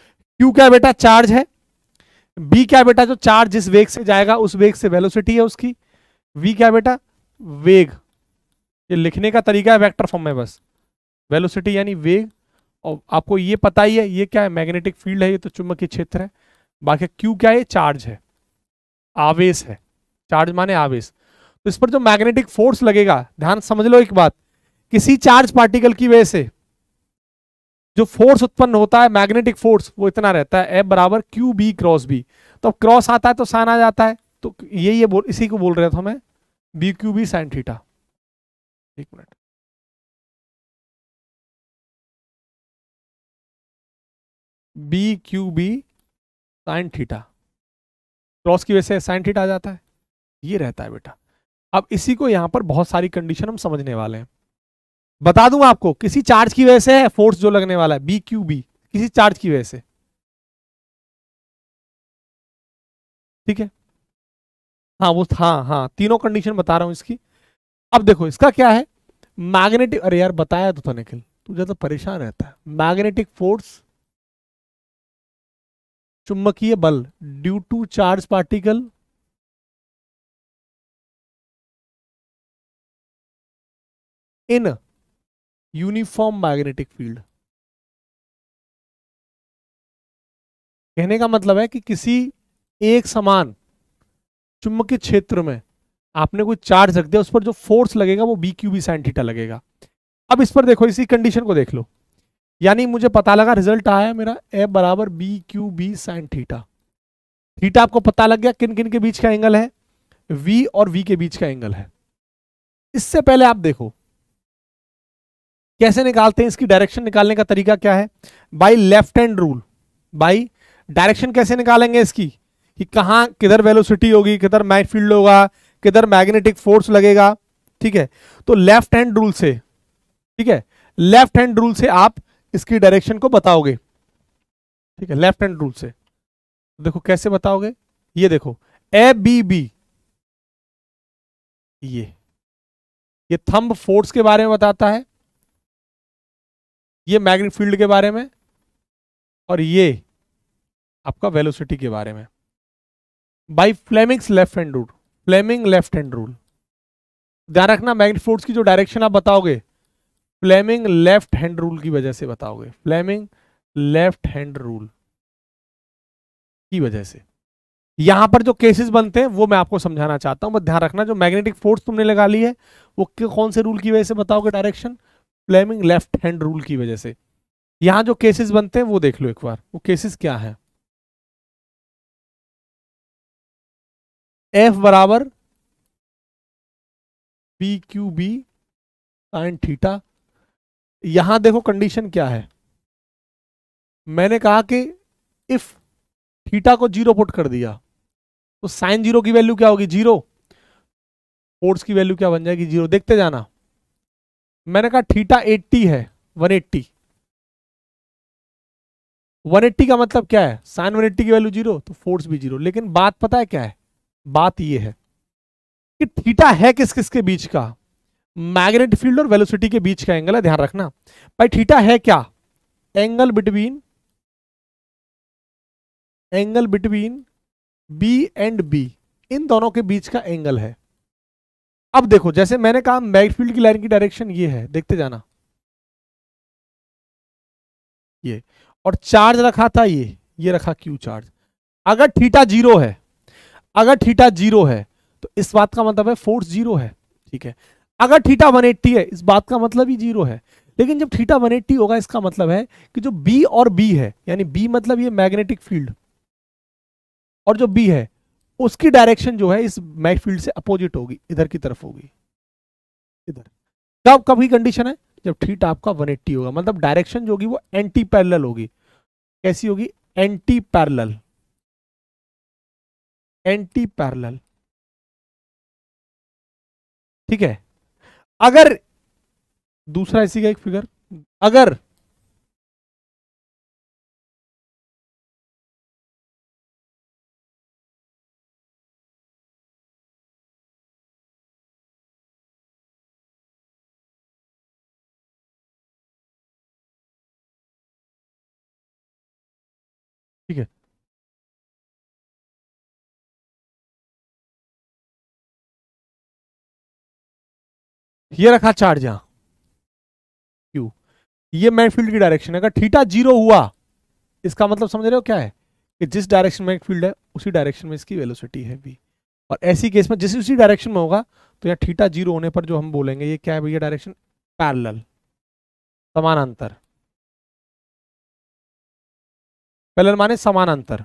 क्यू क्या है बेटा, चार्ज है। बी क्या है बेटा, जो चार्ज जिस वेग से जाएगा उस वेग से वेलोसिटी है उसकी। वी क्या है बेटा, वेग। ये लिखने का तरीका है वेक्टर फॉर्म में बस, वेलोसिटी यानी वेग। और आपको ये पता ही है ये क्या है, मैग्नेटिक फील्ड है, ये तो चुंबकीय क्षेत्र है। बाकी क्यू क्या है, ये चार्ज है, आवेश है। चार्ज माने आवेश। तो इस पर जो मैग्नेटिक फोर्स लगेगा, ध्यान समझ लो एक बात, किसी चार्ज पार्टिकल की वजह से जो फोर्स उत्पन्न होता है, मैग्नेटिक फोर्स, वो इतना रहता है F बराबर क्यू बी क्रॉस बी। तो अब क्रॉस आता है तो साइन आ जाता है, तो ये बोल, इसी को बोल रहा था मैं, B Q B sine theta. एक minute, B Q B sine theta, cross की वजह से साइन थीटा आ जाता है, ये रहता है बेटा। अब इसी को यहां पर बहुत सारी कंडीशन हम समझने वाले हैं। बता दूं आपको, किसी चार्ज की वजह से है फोर्स जो लगने वाला है, बी क्यू बी, किसी चार्ज की वजह से, ठीक है। हाँ वो, हाँ हाँ, तीनों कंडीशन बता रहा हूं इसकी। अब देखो इसका क्या है, मैग्नेटिक, अरे यार बताया तो था निखिल, तू ज्यादा परेशान रहता है। मैग्नेटिक फोर्स, चुंबकीय बल due to charge particle in uniform magnetic field. कहने का मतलब है कि किसी एक समान चुंबकीय क्षेत्र में आपने कोई चार्ज रख दिया, उस पर जो फोर्स लगेगा वो B Q B sine theta लगेगा। अब इस पर देखो, इसी कंडीशन को देख लो, यानी मुझे पता लगा, रिजल्ट आया मेरा F बराबर B Q B sine theta. Theta आपको पता लग गया किन किन के बीच का एंगल है, V और V के बीच का एंगल है। इससे पहले आप देखो कैसे निकालते हैं, इसकी डायरेक्शन निकालने का तरीका क्या है, by left hand rule. By direction कैसे निकालेंगे इसकी, कि कहां किधर वेलोसिटी होगी, किधर मैग्नेटिक फील्ड होगा, किधर मैग्नेटिक फोर्स लगेगा, ठीक है। तो लेफ्ट हैंड रूल से, ठीक है, लेफ्ट हैंड रूल से आप इसकी डायरेक्शन को बताओगे, ठीक है, लेफ्ट हैंड रूल से। देखो कैसे बताओगे, ये देखो, ए बी बी, ये थंब फोर्स के बारे में बताता है, ये मैग्नेटिक फील्ड के बारे में, और ये आपका वेलोसिटी के बारे में, by Fleming's left hand rule. Fleming left hand rule, ध्यान रखना, मैग्नेटिक फोर्स की जो डायरेक्शन आप बताओगे, फ्लेमिंग लेफ्ट हैंड रूल की वजह से बताओगे, फ्लेमिंग लेफ्ट हैंड रूल की वजह से। यहां पर जो केसेस बनते हैं वो मैं आपको समझाना चाहता हूं, बस ध्यान रखना, जो मैग्नेटिक फोर्स तुमने लगा ली है वो कौन से रूल की वजह से बताओगे direction, Fleming left hand rule की वजह से। यहां जो केसेस बनते हैं वो देख लो एक बार, वो केसेस क्या है। एफ बराबर B Q B sine theta. यहां देखो कंडीशन क्या है, मैंने कहा कि इफ थीटा को जीरो पुट कर दिया तो साइन जीरो की वैल्यू क्या होगी, जीरो। फोर्स की वैल्यू क्या बन जाएगी, जीरो। देखते जाना, मैंने कहा थीटा 80 है, 180, 180 का मतलब क्या है, साइन 180 की वैल्यू जीरो तो फोर्स भी जीरो। लेकिन बात पता है क्या है, बात ये है कि थीटा है किस किस के बीच का, मैग्नेटिक फील्ड और वेलोसिटी के बीच का एंगल है, ध्यान रखना। भाई थीटा है क्या, angle between B and B, इन दोनों के बीच का एंगल है। अब देखो, जैसे मैंने कहा मैग्नेटिक फील्ड की लाइन की डायरेक्शन ये है, देखते जाना, ये, और चार्ज रखा था ये रखा क्यू चार्ज। अगर थीटा जीरो है, अगर थीटा जीरो है तो इस बात का मतलब है फोर्स जीरो है, ठीक है। अगर थीटा 180 है, इस बात का मतलब ही जीरो है। लेकिन जब थीटा 180 होगा, इसका मतलब है कि जो बी और बी है, यानी बी मतलब ये मैग्नेटिक फील्ड, और जो बी है उसकी डायरेक्शन जो है इस मैग्नेटिक फील्ड से अपोजिट होगी, इधर की तरफ होगी, इधर। कब कब की कंडीशन है, जब थीटा आपका 180 होगा, मतलब डायरेक्शन जो होगी वो एंटी पैरेलल होगी। कैसी होगी, एंटी पैरेलल, एंटी पैरेलल, ठीक है। अगर दूसरा इसी का एक फिगर, अगर ठीक है, ये रखा चार्ज यहां क्यू, ये मैग्नेटिक फील्ड की डायरेक्शन है। अगर थीटा जीरो हुआ, इसका मतलब समझ रहे हो क्या है, कि जिस डायरेक्शन में फील्ड है उसी डायरेक्शन में इसकी वेलोसिटी है v। और ऐसी केस में जिस उसी डायरेक्शन में होगा, तो यहाँ थीटा जीरो होने पर जो हम बोलेंगे ये क्या है भैया, डायरेक्शन पैरेलल, समानांतर। पैरेलल माने समानांतर,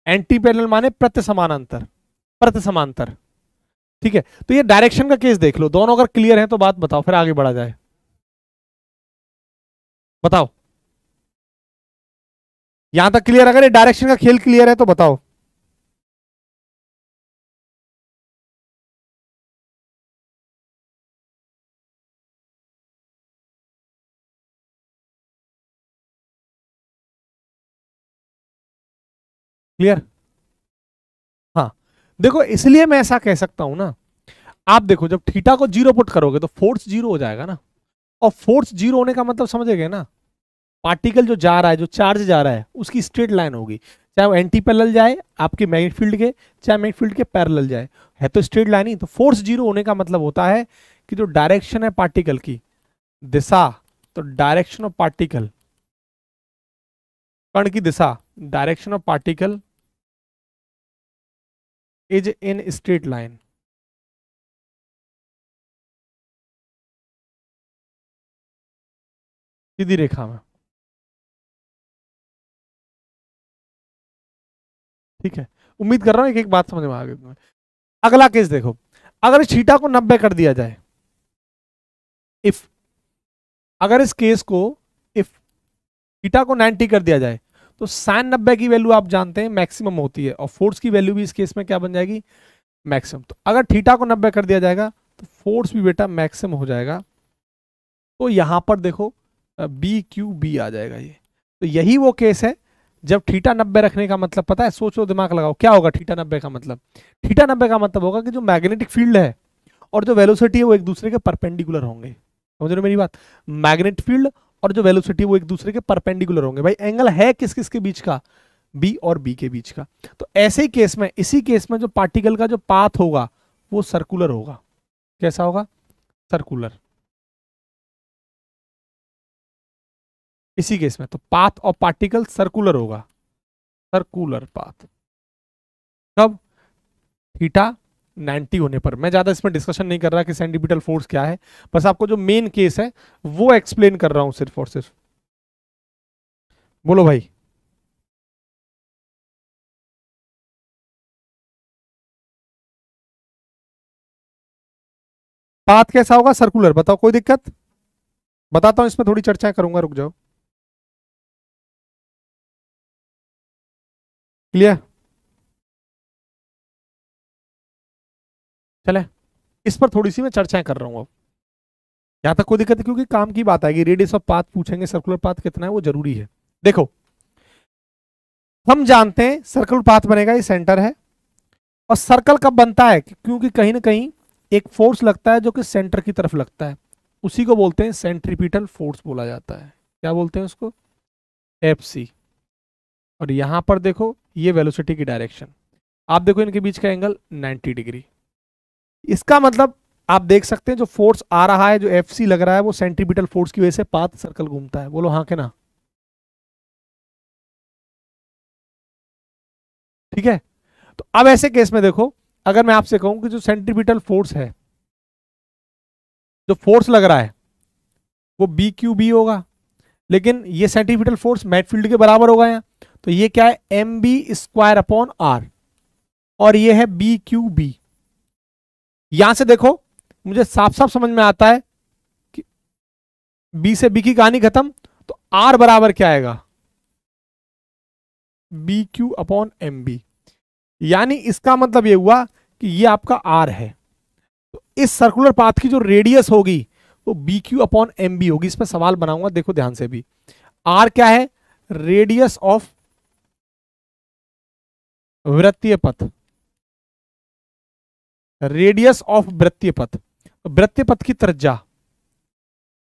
एंटी पैरेलल माने प्रति समानांतर, प्रति समांतर। ठीक है, तो ये डायरेक्शन का केस देख लो, दोनों अगर क्लियर है तो बात बताओ, फिर आगे बढ़ा जाए। बताओ, यहां तक क्लियर? अगर ये डायरेक्शन का खेल क्लियर है तो बताओ। क्लियर? हाँ, देखो इसलिए मैं ऐसा कह सकता हूं ना, आप देखो जब थीटा को जीरो पुट करोगे तो फोर्स जीरो हो जाएगा ना, और फोर्स जीरो होने का मतलब समझेगे ना, पार्टिकल जो जा रहा है, जो चार्ज जा रहा है, उसकी स्ट्रेट लाइन होगी, चाहे वो एंटी पैरेलल जाए आपके मैग्नेटिक फील्ड के, चाहे मैग्नेटिक फील्ड के पैरेलल जाए, है तो स्ट्रेट लाइन ही। तो फोर्स जीरो होने का मतलब होता है कि जो डायरेक्शन है पार्टिकल की दिशा, तो डायरेक्शन ऑफ पार्टिकल, कण की दिशा, direction of particle is in straight line. सीधी रेखा में। ठीक है, उम्मीद कर रहा हूं एक एक बात समझ में आ गई तुम्हें। अगला केस देखो, अगर इस थीटा को 90 कर दिया जाए, इफ, अगर इस केस को, इफ थीटा को 90 कर दिया जाए, तो साइन 90 की वैल्यू आप जानते हैं मैक्सिमम होती है, और फोर्स की वैल्यू भी इस केस में क्या बन जाएगी, मैक्सिमम। तो अगर थीटा को 90 कर दिया जाएगा तो फोर्स भी बेटा मैक्सिमम हो जाएगा। तो यहां पर देखो बी क्यू बी आ जाएगा ये। तो यही वो केस है जब थीटा 90 रखने का मतलब पता है, सोचो दिमाग लगाओ, क्या होगा थीटा 90 का मतलब? थीटा 90 का मतलब होगा कि जो मैग्नेटिक फील्ड है और जो वेलोसिटी है वो एक दूसरे के परपेंडिकुलर होंगे। समझ रहे हो मेरी बात? मैग्नेटिक फील्ड और जो वेलोसिटी है वो एक दूसरे के परपेंडिकुलर होंगे। भाई एंगल है किस किस के बीच का? बी और बी के बीच का। तो ऐसे ही केस में, इसी केस में जो पार्टिकल का जो पाथ होगा वो सर्कुलर होगा। कैसा होगा? सर्कुलर। इसी केस में तो पाथ ऑफ पार्टिकल सर्कुलर होगा, सर्कुलर पाथ। कब? थीटा 90 होने पर। मैं ज्यादा इसमें डिस्कशन नहीं कर रहा कि सेंटीपिटल फोर्स क्या है, बस आपको जो मेन केस है वो एक्सप्लेन कर रहा हूं सिर्फ और सिर्फ। बोलो भाई। पाथ कैसा होगा? सर्कुलर। बताओ, कोई दिक्कत? बताता हूं, इसमें थोड़ी चर्चा करूंगा, रुक जाओ। क्लियर? चले, इस पर थोड़ी सी मैं चर्चाएं कर रहा हूं अब। यहां तक कोई दिक्कत है? क्योंकि काम की बात आएगी, रेडियस ऑफ पाथ पूछेंगे, सर्कुलर पाथ कितना है वो जरूरी है। देखो, हम जानते हैं सर्कुलर पाथ बनेगा, ये सेंटर है, और सर्कल कब बनता है? क्योंकि कहीं ना कहीं एक फोर्स लगता है जो कि सेंटर की तरफ लगता है, उसी को बोलते हैं सेंट्रीपिटल फोर्स बोला जाता है। क्या बोलते हैं उसको? F C. और यहां पर देखो ये वेलोसिटी की डायरेक्शन, आप देखो इनके बीच का एंगल 90 डिग्री। इसका मतलब आप देख सकते हैं जो फोर्स आ रहा है, जो एफ सी लग रहा है, वो सेंट्रीपिटल फोर्स की वजह से पाथ सर्कल घूमता है। बोलो हाँ के ना? ठीक है, तो अब ऐसे केस में देखो, अगर मैं आपसे कहूं कि जो सेंट्रीपिटल फोर्स है, जो फोर्स लग रहा है वो बी क्यू बी होगा, लेकिन ये सेंट्रीपिटल फोर्स मैट फील्ड के बराबर होगा यहाँ, तो ये क्या है? M B square upon R, और ये है बी क्यू बी। यहां से देखो मुझे साफ साफ समझ में आता है कि बी से बी की कहानी खत्म, तो आर बराबर क्या आएगा? B Q upon M B. यानी इसका मतलब ये हुआ कि ये आपका आर है, तो इस सर्कुलर पाथ की जो रेडियस होगी वो B Q upon M B होगी। इस पर सवाल बनाऊंगा, देखो ध्यान से भी। आर क्या है? रेडियस ऑफ वृत्तीय पथ, रेडियस ऑफ वृत्तीय पथ, वृत्तीय पथ की त्रिज्या।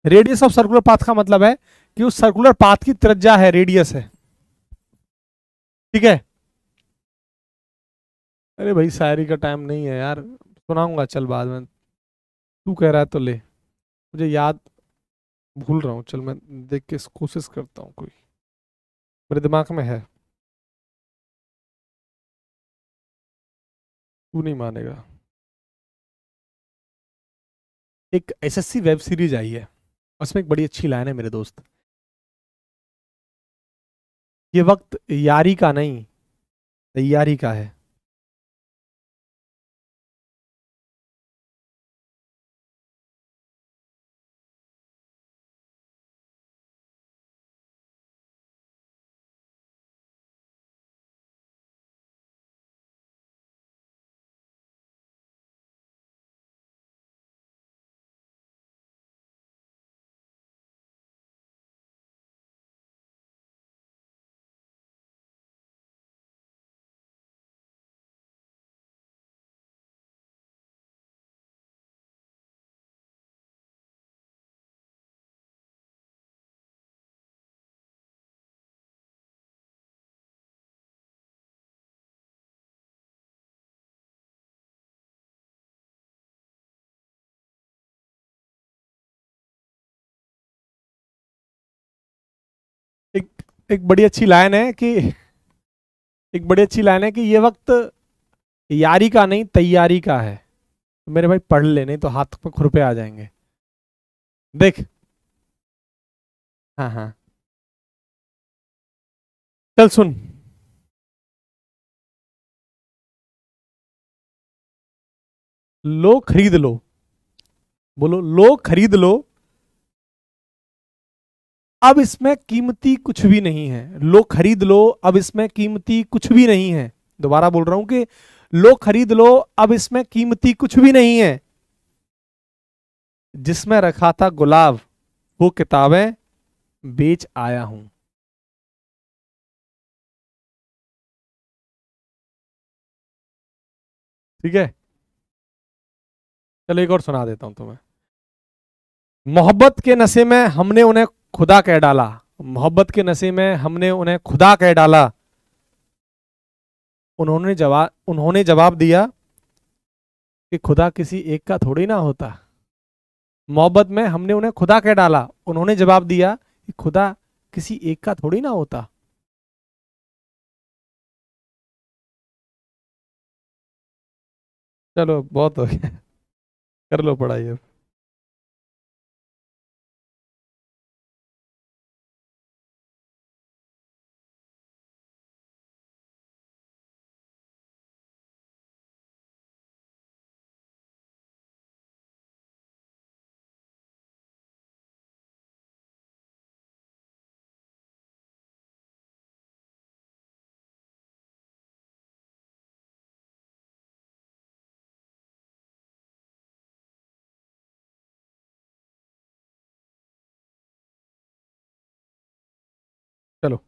रेडियस ऑफ सर्कुलर पाथ का मतलब है कि उस सर्कुलर पाथ की त्रिज्या है, रेडियस है। ठीक है। अरे भाई शायरी का टाइम नहीं है यार, सुनाऊंगा चल बाद में। तू कह रहा है तो ले, मुझे याद, भूल रहा हूँ, चल मैं देख के कोशिश करता हूँ, कोई मेरे दिमाग में है। तू नहीं मानेगा। एक एसएससी वेब सीरीज आई है, उसमें एक बड़ी अच्छी लाइन है मेरे दोस्त, ये वक्त यारी का नहीं तैयारी का है। एक एक बड़ी अच्छी लाइन है कि एक बड़ी अच्छी लाइन है कि ये वक्त यारी का नहीं तैयारी का है। तो मेरे भाई पढ़ ले, नहीं तो हाथ पे खुरपे आ जाएंगे। देख। हाँ हाँ, चल सुन। लो खरीद लो, बोलो लो खरीद लो, अब इसमें कीमती कुछ भी नहीं है। लो खरीद लो, अब इसमें कीमती कुछ भी नहीं है। दोबारा बोल रहा हूं कि लो खरीद लो, अब इसमें कीमती कुछ भी नहीं है। जिसमें रखा था गुलाब वो किताबें बेच आया हूं। ठीक है, चलो एक और सुना देता हूं तुम्हें। मोहब्बत के नशे में हमने उन्हें खुदा कह डाला, मोहब्बत के नशे में हमने उन्हें खुदा कह डाला। उन्होंने जवाब दिया कि खुदा किसी एक का थोड़ी ना होता। मोहब्बत में हमने उन्हें खुदा कह डाला, उन्होंने जवाब दिया कि खुदा किसी एक का थोड़ी ना होता। चलो बहुत हो गया, कर लो पढ़ाई अब। चलो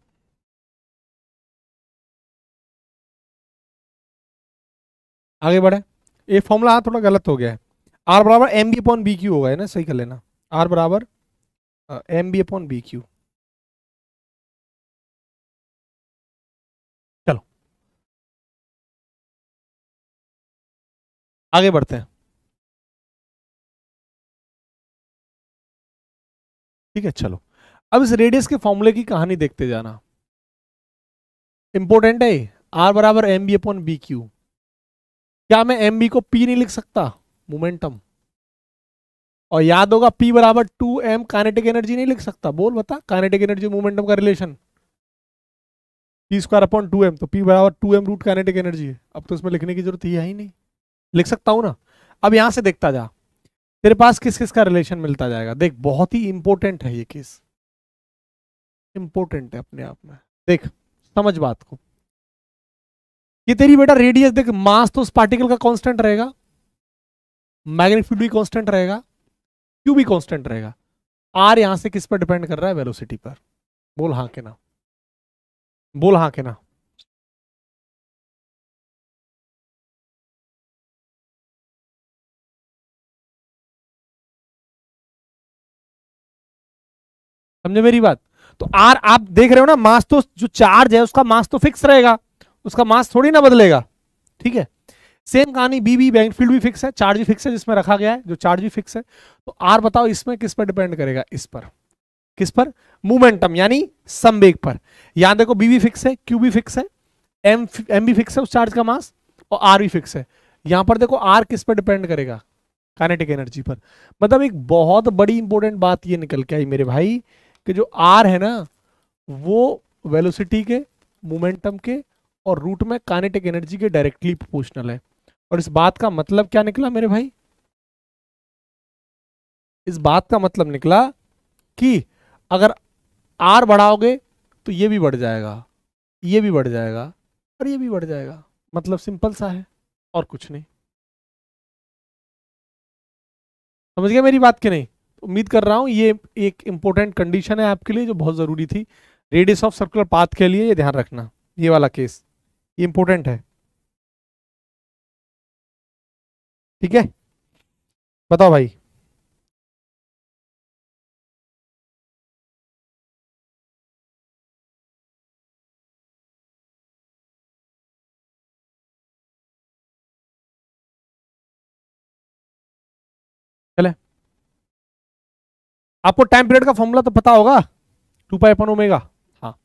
आगे बढ़े। ये फॉर्मूला थोड़ा गलत हो गया है। आर बराबर M B upon B Q होगा, है ना, सही कर लेना। आर बराबर M B upon B Q. चलो आगे बढ़ते हैं। ठीक है चलो, अब इस रेडियस के फॉर्मूले की कहानी देखते जाना, इंपॉर्टेंट है। आर बराबर M B upon B Q. क्या मैं एम बी को पी नहीं लिख सकता, मोमेंटम? और याद होगा पी बराबर टू एम काइनेटिक एनर्जी नहीं लिख सकता? बोल बता, काइनेटिक एनर्जी मोमेंटम का relation P square upon two M, तो पी बराबर two M root kinetic energy है। अब तो इसमें लिखने की जरूरत है ही नहीं, लिख सकता हूं ना। अब यहां से देखता जा, तेरे पास किस किस का रिलेशन मिलता जाएगा। देख बहुत ही इंपॉर्टेंट है ये केस, इंपॉर्टेंट है अपने आप में। देख समझ बात को, ये तेरी बेटा रेडियस, देख मास तो उस पार्टिकल का कांस्टेंट रहेगा, मैग्नीट्यूड भी कांस्टेंट रहेगा, क्यू भी कांस्टेंट रहेगा। आर यहां से किस पर डिपेंड कर रहा है? वेलोसिटी पर। बोल हाँ के ना, बोल हाँ के ना। समझे मेरी बात? तो आर आप देख रहे हो ना, मास तो जो चार्ज है उसका मास तो फिक्स रहेगा, उसका मास थोड़ी ना बदलेगा, ठीक है। सेम कहानी बी भी, मैग्नेटिक फील्ड भी फिक्स है, चार्ज भी फिक्स है जिसमें रखा गया है, जो चार्ज भी फिक्स है। तो आर बताओ इसमें किस पर डिपेंड करेगा? इस पर। किस पर? मोमेंटम यानी संवेग पर। यहां देखो बी भी फिक्स है, क्यू भी फिक्स है, एम भी फिक्स है उस चार्ज का मास, और आर भी फिक्स है। यहां पर देखो आर किस पर डिपेंड करेगा? काइनेटिक एनर्जी पर। मतलब एक बहुत बड़ी इंपॉर्टेंट बात ये निकल के आई मेरे भाई, कि जो आर है ना, वो वेलोसिटी के, मोमेंटम के और रूट में काइनेटिक एनर्जी के डायरेक्टली प्रोपोर्शनल है। और इस बात का मतलब क्या निकला मेरे भाई? इस बात का मतलब निकला कि अगर आर बढ़ाओगे तो ये भी बढ़ जाएगा, ये भी बढ़ जाएगा, और ये भी बढ़ जाएगा। मतलब सिंपल सा है, और कुछ नहीं। समझ गया मेरी बात कि नहीं? उम्मीद कर रहा हूं ये एक इंपॉर्टेंट कंडीशन है आपके लिए, जो बहुत जरूरी थी रेडियस ऑफ सर्कुलर पाथ के लिए। ये ध्यान रखना, ये वाला केस ये इंपॉर्टेंट है, ठीक है। बताओ भाई। चले, आपको टाइम पीरियड का फॉर्मूला तो पता होगा, 2 पाई अपॉन ओमेगा। हाँ,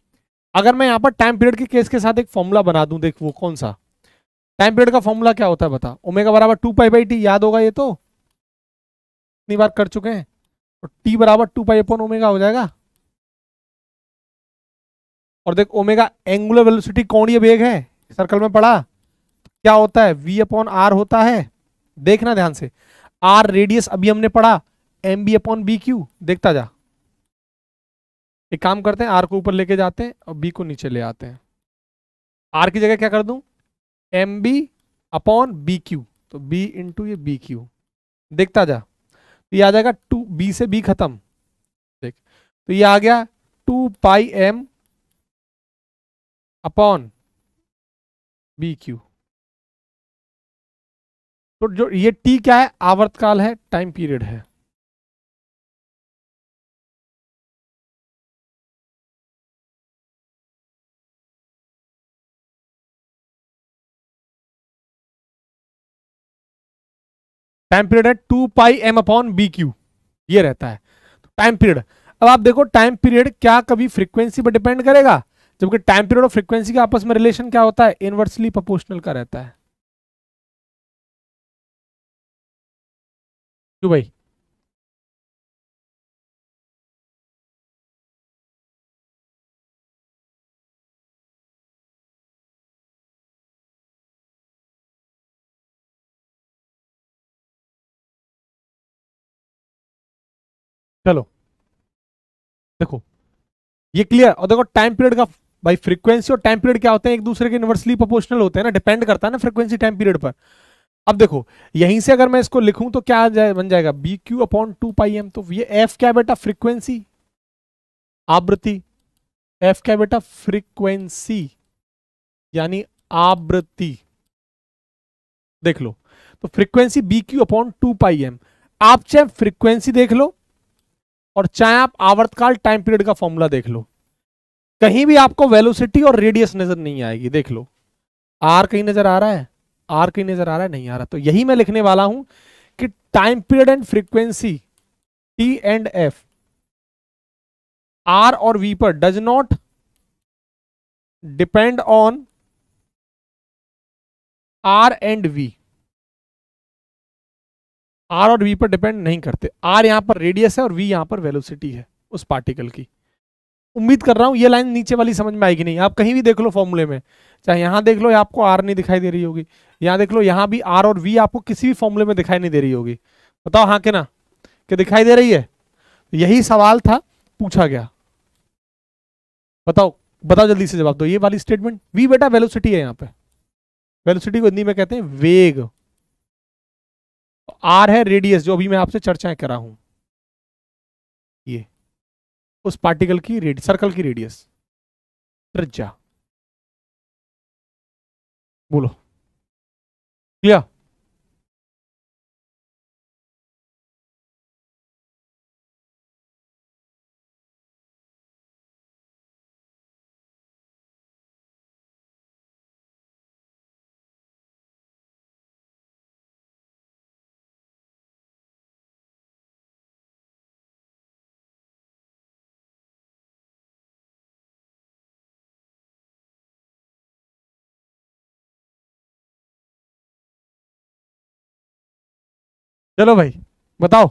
अगर मैं यहाँ पर टाइम पीरियड के केस के साथ एक फॉर्मूला बना दूं, देख वो कौन सा? टाइम पीरियड का फॉर्मूला क्या होता है बता? ओमेगा बराबर 2 पाई/टी, याद होगा ये तो, इतनी बार कर चुके हैं। और टी बराबर 2 पाई अपॉन ओमेगा हो जाएगा। और देख ओमेगा एंगुलर वेलोसिटी, कोणीय वेग है, सर्कल में पढ़ा क्या होता है? v/r होता है। देखना ध्यान से, आर रेडियस अभी हमने पढ़ा, mb/bq, देखता जा। एक काम करते हैं, आर को ऊपर लेके जाते हैं और बी को नीचे ले आते हैं। आर की जगह क्या कर दूं? mb/bq, तो b इंटू ये bq, देखता जा। तो ये आ जाएगा 2, b से b खत्म, देख। तो ये आ गया 2 पाई m/bq। तो जो ये t क्या है? आवर्तकाल है, टाइम पीरियड है। टाइम पीरियड है 2 पाई m/bq, ये रहता है टाइम पीरियड। अब आप देखो टाइम पीरियड क्या कभी फ्रीक्वेंसी पर डिपेंड करेगा? जबकि टाइम पीरियड और फ्रीक्वेंसी का आपस में रिलेशन क्या होता है? इनवर्सली प्रोपोर्शनल का रहता है। क्यों भाई? चलो देखो, ये क्लियर। और देखो टाइम पीरियड का, भाई फ्रीक्वेंसी और टाइम पीरियड क्या होते हैं? एक दूसरे के इनवर्सली प्रोपोर्शनल होते हैं ना, डिपेंड करता है ना फ्रीक्वेंसी टाइम पीरियड पर। अब देखो, यहीं से अगर मैं इसको लिखूं तो क्या बन जाएगा? bq/2 पाई m। तो ये f क्या है बेटा? फ्रीक्वेंसी, आवृत्ति। f क्या है बेटा? फ्रीक्वेंसी यानी आवृत्ति, देख लो। तो फ्रीक्वेंसी bq/2 पाई m। आप चाहे फ्रीक्वेंसी देख लो और चाहे आप आवर्तकाल टाइम पीरियड का फॉर्मूला देख लो, कहीं भी आपको वेलोसिटी और रेडियस नजर नहीं आएगी। देख लो, आर कहीं नजर आ रहा है? आर कहीं नजर आ रहा है? नहीं आ रहा। तो यही मैं लिखने वाला हूं कि time period and frequency, T and F, R और वी पर does not depend on R and V. R और वी पर डिपेंड नहीं करते। आर यहां पर रेडियस है और वी यहां पर वेलोसिटी है उस पार्टिकल की। उम्मीद कर रहा हूं ये लाइन नीचे वाली समझ में आएगी नहीं। आप कहीं भी देख लो फॉर्मूले में, चाहे यहां देख लो, आपको आर नहीं दिखाई दे रही होगी, यहां देख लो, यहां भी आर और वी आपको किसी भी फॉर्मूले में दिखाई नहीं दे रही होगी। बताओ हाँ कि ना, कि दिखाई दे रही है? यही सवाल था, पूछा गया। बताओ, बताओ जल्दी से जवाब दो। ये वाली स्टेटमेंट, वी बेटा वेलोसिटी है यहाँ पे, वेलोसिटी को हिंदी में कहते हैं वेग। आर है रेडियस, जो अभी मैं आपसे चर्चाएं करा हूं, ये उस पार्टिकल की रेडियस, सर्कल की रेडियस, त्रिज्या। बोलो, क्लियर? चलो भाई बताओ।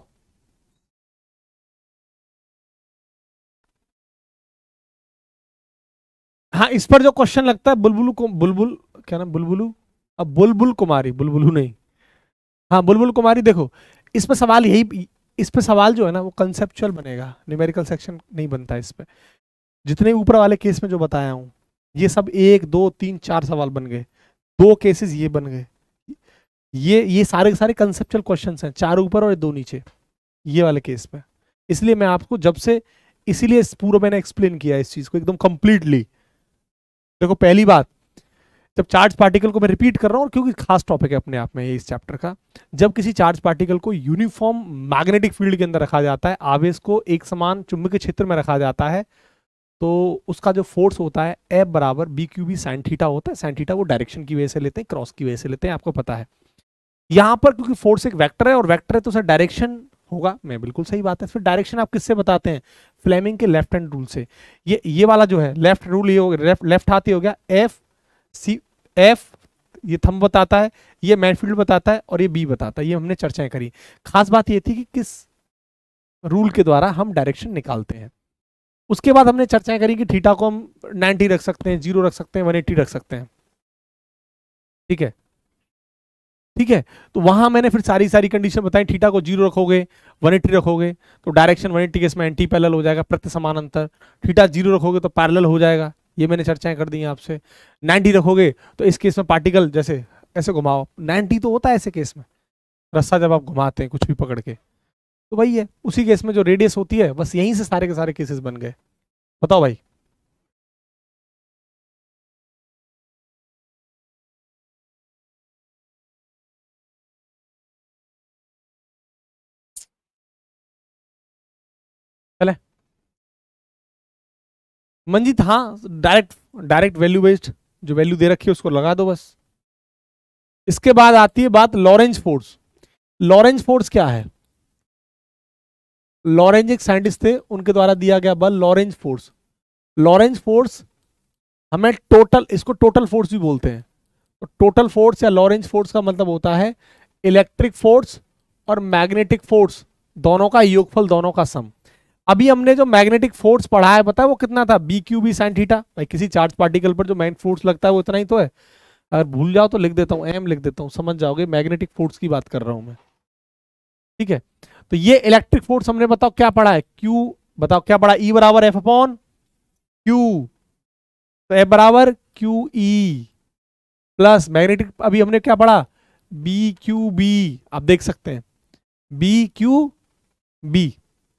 हाँ, इस पर जो क्वेश्चन लगता है बुलबुल को, बुलबुल क्या नाम, बुलबुलू, अब बुलबुल कुमारी, बुलबुलू नहीं, हाँ बुलबुल कुमारी, देखो इस पे सवाल यही, इस पे सवाल जो है ना वो कंसेप्चुअल बनेगा, न्यूमेरिकल सेक्शन नहीं बनता इस पे। जितने ऊपर वाले केस में जो बताया हूँ, ये सब 1 2 3 4 सवाल बन गए, 2 केसेस ये बन गए, ये सारे के सारे कंसेप्चुअल क्वेश्चंस हैं, 4 ऊपर और 2 नीचे, ये वाले केस पे। इसलिए मैं आपको जब से, इसीलिए पूरा मैंने एक्सप्लेन किया इस चीज को एकदम कंप्लीटली। देखो पहली बात, जब चार्ज पार्टिकल को मैं रिपीट कर रहा हूँ क्योंकि खास टॉपिक है अपने आप में ये इस चैप्टर का, जब किसी चार्ज पार्टिकल को यूनिफॉर्म मैग्नेटिक फील्ड के अंदर रखा जाता है, आवेश को एक समान चुंबकीय क्षेत्र में रखा जाता है, तो उसका जो फोर्स होता है F बराबर B Q B sine theta होता है। साइन थीटा वो डायरेक्शन की वजह से लेते हैं, क्रॉस की वजह से लेते हैं, आपको पता है। यहाँ पर क्योंकि फोर्स एक वेक्टर है और वेक्टर है तो सर डायरेक्शन होगा, मैं बिल्कुल सही बात है। फिर डायरेक्शन आप किससे बताते हैं, फ्लेमिंग के लेफ्ट हैंड रूल से। ये वाला जो है लेफ्ट रूल, ये हो गया लेफ्ट हाथ, ये हो गया एफ सी, एफ ये थंब बताता है, ये मैन फील्ड बताता है, और ये बी बताता है। ये हमने चर्चाएं करी। खास बात ये थी कि किस रूल के द्वारा हम डायरेक्शन निकालते हैं। उसके बाद हमने चर्चाएं करी कि थीटा को हम 90 रख सकते हैं, 0 रख सकते हैं, 180 रख सकते हैं, ठीक है। ठीक है, तो वहां मैंने फिर सारी सारी कंडीशन बताई। थीटा को 0 रखोगे, 180 रखोगे तो डायरेक्शन 180 के इसमें एंटी पैरेलल हो जाएगा, प्रति समानांतर। थीटा 0 रखोगे तो पैरेलल हो जाएगा, ये मैंने चर्चाएं कर दी हैं आपसे। 90 रखोगे तो इस केस में पार्टिकल जैसे ऐसे घुमाओ, 90 तो होता है ऐसे केस में, रस्सा जब आप घुमाते हैं कुछ भी पकड़ के, तो वही है। उसी केस में जो रेडियस होती है, बस यहीं से सारे के सारे केसेस बन गए। बताओ भाई। चले मंजीत, हाँ डायरेक्ट, डायरेक्ट वैल्यू बेस्ड, जो वैल्यू दे रखी है उसको लगा दो बस। इसके बाद आती है बात लॉरेंज फोर्स। लॉरेंज फोर्स क्या है, लॉरेंज एक साइंटिस्ट थे, उनके द्वारा दिया गया बल लॉरेंज फोर्स। लॉरेंज फोर्स हमें टोटल, इसको टोटल फोर्स भी बोलते हैं। तो टोटल फोर्स या लॉरेंज फोर्स का मतलब होता है इलेक्ट्रिक फोर्स और मैग्नेटिक फोर्स दोनों का योगफल, दोनों का सम। अभी हमने जो मैग्नेटिक फोर्स पढ़ा है पता है वो कितना था, B Q B sine theta. भाई किसी चार्ज पार्टिकल पर जो मैग्नेटिक फोर्स लगता है वो इतना ही तो है। अगर भूल जाओ तो लिख देता हूँ, एम लिख देता हूँ, समझ जाओगे मैग्नेटिक फोर्स की बात कर रहा हूं मैं, ठीक है। तो ये इलेक्ट्रिक फोर्स हमने बताओ क्या पढ़ा है, क्यू, बताओ क्या पढ़ा, ई बराबर एफ अपॉन क्यू, तो एफ बराबर क्यू ई प्लस मैग्नेटिक, अभी हमने क्या पढ़ा, बी क्यू बी, आप देख सकते हैं बी क्यू बी,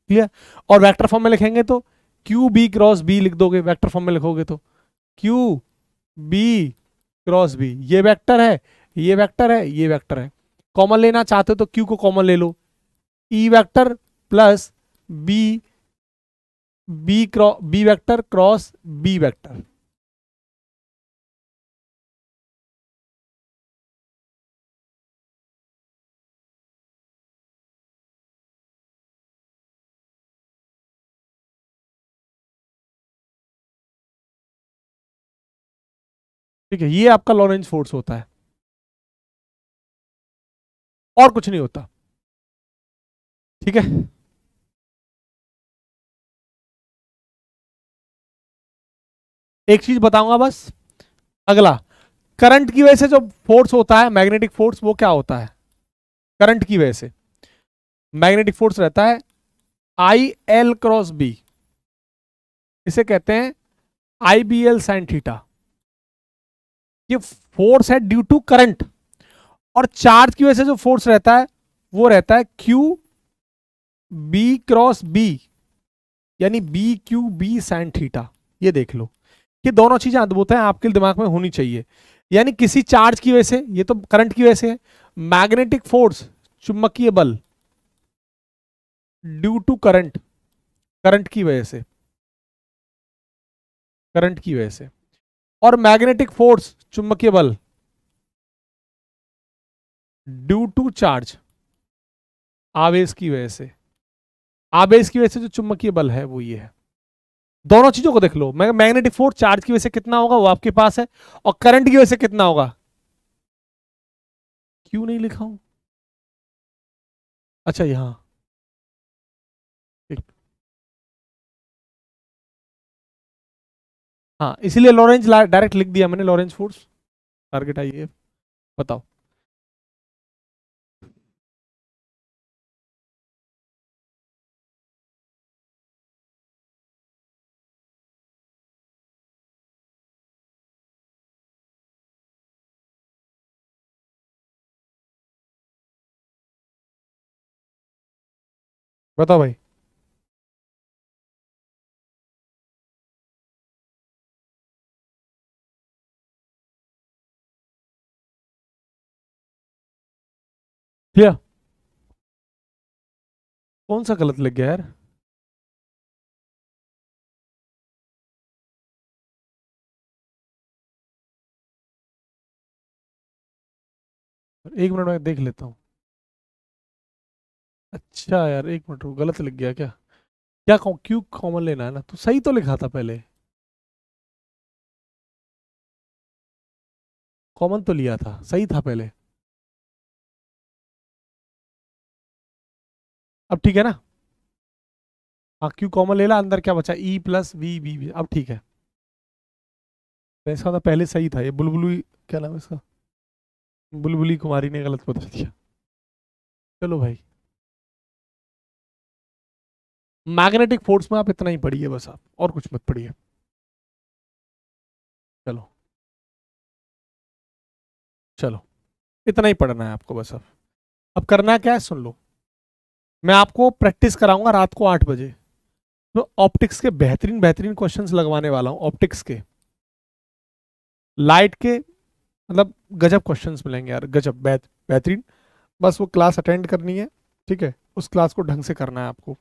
क्लियर। और वेक्टर फॉर्म में लिखेंगे तो क्यू बी क्रॉस बी लिख दोगे, वेक्टर फॉर्म में लिखोगे तो क्यू बी क्रॉस बी, ये वेक्टर है, ये वेक्टर है, ये वेक्टर है। कॉमन लेना चाहते हो तो क्यू को कॉमन ले लो, E vector plus B, B cross B vector cross B vector. ठीक है, ये आपका लॉरेंज फोर्स होता है, और कुछ नहीं होता, ठीक है। एक चीज बताऊंगा बस, अगला, करंट की वजह से जो फोर्स होता है मैग्नेटिक फोर्स, वो क्या होता है, करंट की वजह से मैग्नेटिक फोर्स रहता है आई एल क्रॉस बी, इसे कहते हैं आई बी एल साइन थीटा। ये फोर्स है ड्यू टू करंट, और चार्ज की वजह से जो फोर्स रहता है वो रहता है क्यू बी क्रॉस बी, यानी B Q B sine theta. ये देख लो, ये दोनों चीजें अद्भुत हैं, आपके दिमाग में होनी चाहिए। यानी किसी चार्ज की वजह से, ये तो करंट की वजह से है, मैग्नेटिक फोर्स चुंबकीय बल ड्यू टू करंट, करंट की वजह से, करंट की वजह से, और मैग्नेटिक फोर्स चुंबकीय बल ड्यू टू चार्ज, आवेश की वजह से। आवेश की वजह से जो चुंबकीय बल है वो ये है। दोनों चीजों को देख लो, मैग्नेटिक फोर्स चार्ज की वजह से कितना होगा वो आपके पास है, और करंट की वजह से कितना होगा, क्यों नहीं लिखा हूं, अच्छा यहाँ ठीक। हाँ इसीलिए लॉरेंज डायरेक्ट लिख दिया मैंने, लॉरेंज फोर्स। टारगेट आई है, बताओ। बताओ भाई। क्लियर। कौन सा गलत लग गया यार? एक मिनट में देख लेता हूँ। अच्छा यार एक मिनट रुको, गलत लिख गया क्या? क्या क्यों कॉमन लेना है ना, तो सही तो लिखा था पहले। कॉमन तो लिया था, सही था पहले। अब ठीक है ना? हाँ क्यू कॉमन ले ला, अंदर क्या बचा, E plus V B B, अब ठीक है। तो इसका मतलब पहले सही था, ये बुलबुली, क्या नाम है इसका, बुलबुली कुमारी ने गलत बता दिया। चलो भाई, मैग्नेटिक फोर्स में आप इतना ही पढ़िए बस, आप और कुछ मत पढ़िए। चलो चलो, इतना ही पढ़ना है आपको बस। अब करना क्या है सुन लो। मैं आपको प्रैक्टिस कराऊंगा रात को 8 बजे। तो ऑप्टिक्स के बेहतरीन बेहतरीन क्वेश्चंस लगवाने वाला हूं, ऑप्टिक्स के, लाइट के, मतलब गजब क्वेश्चंस मिलेंगे यार, गजब बेहतरीन। बस वो क्लास अटेंड करनी है, ठीक है, उस क्लास को ढंग से करना है आपको।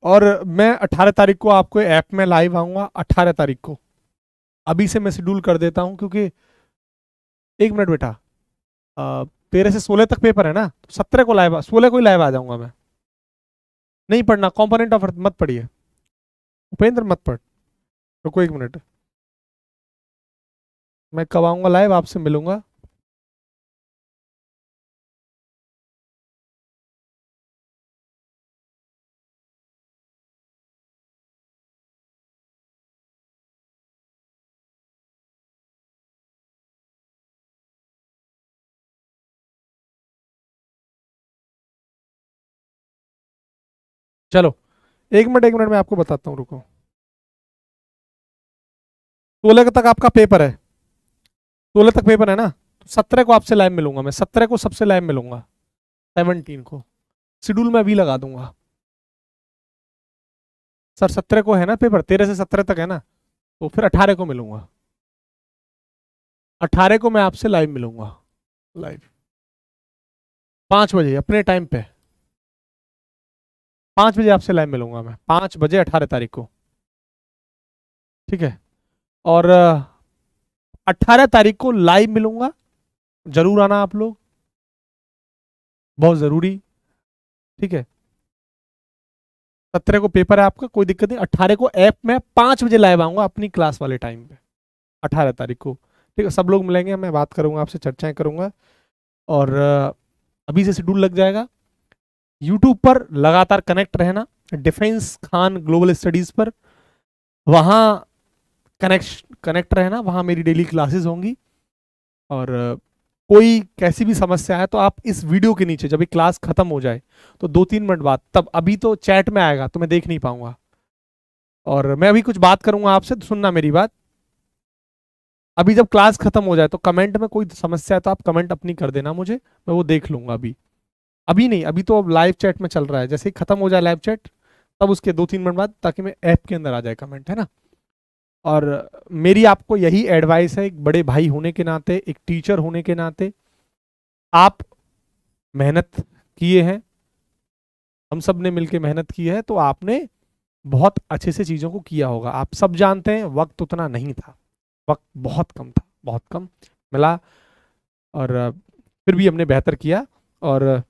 और मैं 18 तारीख को आपको ऐप में लाइव आऊंगा, 18 तारीख को। अभी से मैं शेड्यूल कर देता हूं, क्योंकि एक मिनट बेटा, 13 से 16 तक पेपर है ना, तो 17 को लाइव, 16 को ही लाइव आ जाऊंगा मैं। नहीं पढ़ना, कॉम्पोनेंट ऑफ अर्थ मत पढ़िए, उपेंद्र मत पढ़। रुको एक मिनट, मैं कब आऊंगा लाइव, आपसे मिलूंगा। चलो एक मिनट में आपको बताता हूँ, रुको। 16 तक आपका पेपर है, 16 तक पेपर है ना, तो 17 को आपसे लाइव मिलूंगा मैं, 17 को सबसे लाइव मिलूंगा, 17 को शेड्यूल में अभी लगा दूंगा। सर 17 को है ना पेपर, 13 से 17 तक है ना, तो फिर 18 को मिलूंगा, 18 को मैं आपसे लाइव मिलूंगा, लाइव 5 बजे अपने टाइम पे, 5 बजे आपसे लाइव मिलूंगा मैं, 5 बजे 18 तारीख को, ठीक है। और 18 तारीख को लाइव मिलूंगा, जरूर आना आप लोग, बहुत जरूरी, ठीक है। 17 को पेपर है आपका, कोई दिक्कत नहीं, 18 को ऐप में 5 बजे लाइव आऊंगा अपनी क्लास वाले टाइम पे, 18 तारीख को, ठीक है। सब लोग मिलेंगे, मैं बात करूंगा आपसे, चर्चाएं करूंगा। और अभी से शेड्यूल लग जाएगा। यूट्यूब पर लगातार कनेक्ट रहना, डिफेंस खान ग्लोबल स्टडीज पर, वहाँ कनेक्ट रहना, वहाँ मेरी डेली क्लासेस होंगी। और कोई कैसी भी समस्या है तो आप इस वीडियो के नीचे, जब ये क्लास खत्म हो जाए तो 2-3 मिनट बाद, तब अभी तो चैट में आएगा तो मैं देख नहीं पाऊंगा, और मैं अभी कुछ बात करूंगा आपसे, तो सुनना मेरी बात। अभी जब क्लास खत्म हो जाए तो कमेंट में कोई समस्या है तो आप कमेंट अपनी कर देना मुझे, मैं वो देख लूंगा। अभी अभी नहीं, अभी तो लाइव चैट में चल रहा है, जैसे ही खत्म हो जाए लाइव चैट, तब उसके 2-3 मिनट बाद, ताकि मैं ऐप के अंदर आ जाए कमेंट, है ना। और मेरी आपको यही एडवाइस है, एक बड़े भाई होने के नाते, एक टीचर होने के नाते, आप मेहनत किए हैं, हम सब ने मिलकर मेहनत की है, तो आपने बहुत अच्छे से चीज़ों को किया होगा। आप सब जानते हैं वक्त उतना नहीं था, वक्त बहुत कम था, बहुत कम मिला, और फिर भी हमने बेहतर किया। और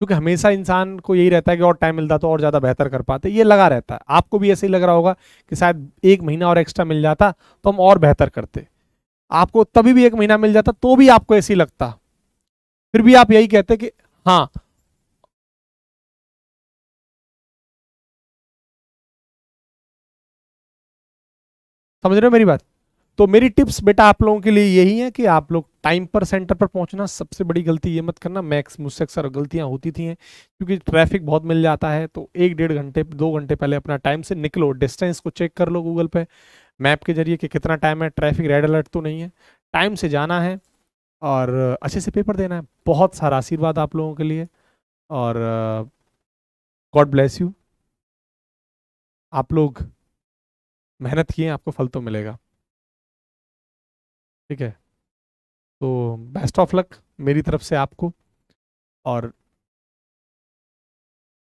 क्योंकि हमेशा इंसान को यही रहता है कि और टाइम मिलता तो और ज़्यादा बेहतर कर पाते, ये लगा रहता है। आपको भी ऐसे ही लग रहा होगा कि शायद 1 महीना और एक्स्ट्रा मिल जाता तो हम और बेहतर करते। आपको तभी भी 1 महीना मिल जाता तो भी आपको ऐसे ही लगता, फिर भी आप यही कहते कि हाँ, समझ रहे हो मेरी बात? तो मेरी टिप्स बेटा आप लोगों के लिए यही है कि आप लोग टाइम पर सेंटर पर पहुंचना। सबसे बड़ी गलती ये मत करना, मैक्स मुझसे अक्सर गलतियां होती थी, क्योंकि ट्रैफिक बहुत मिल जाता है। तो 1-1.5 घंटे 2 घंटे पहले अपना टाइम से निकलो, डिस्टेंस को चेक कर लो गूगल पे मैप के जरिए कि कितना टाइम है, ट्रैफिक रेड अलर्ट तो नहीं है, टाइम से जाना है और अच्छे से पेपर देना है। बहुत सारा आशीर्वाद आप लोगों के लिए, और गॉड ब्लेस यू। आप लोग मेहनत किए, आपको फल तो मिलेगा, ठीक है? तो बेस्ट ऑफ लक मेरी तरफ से आपको, और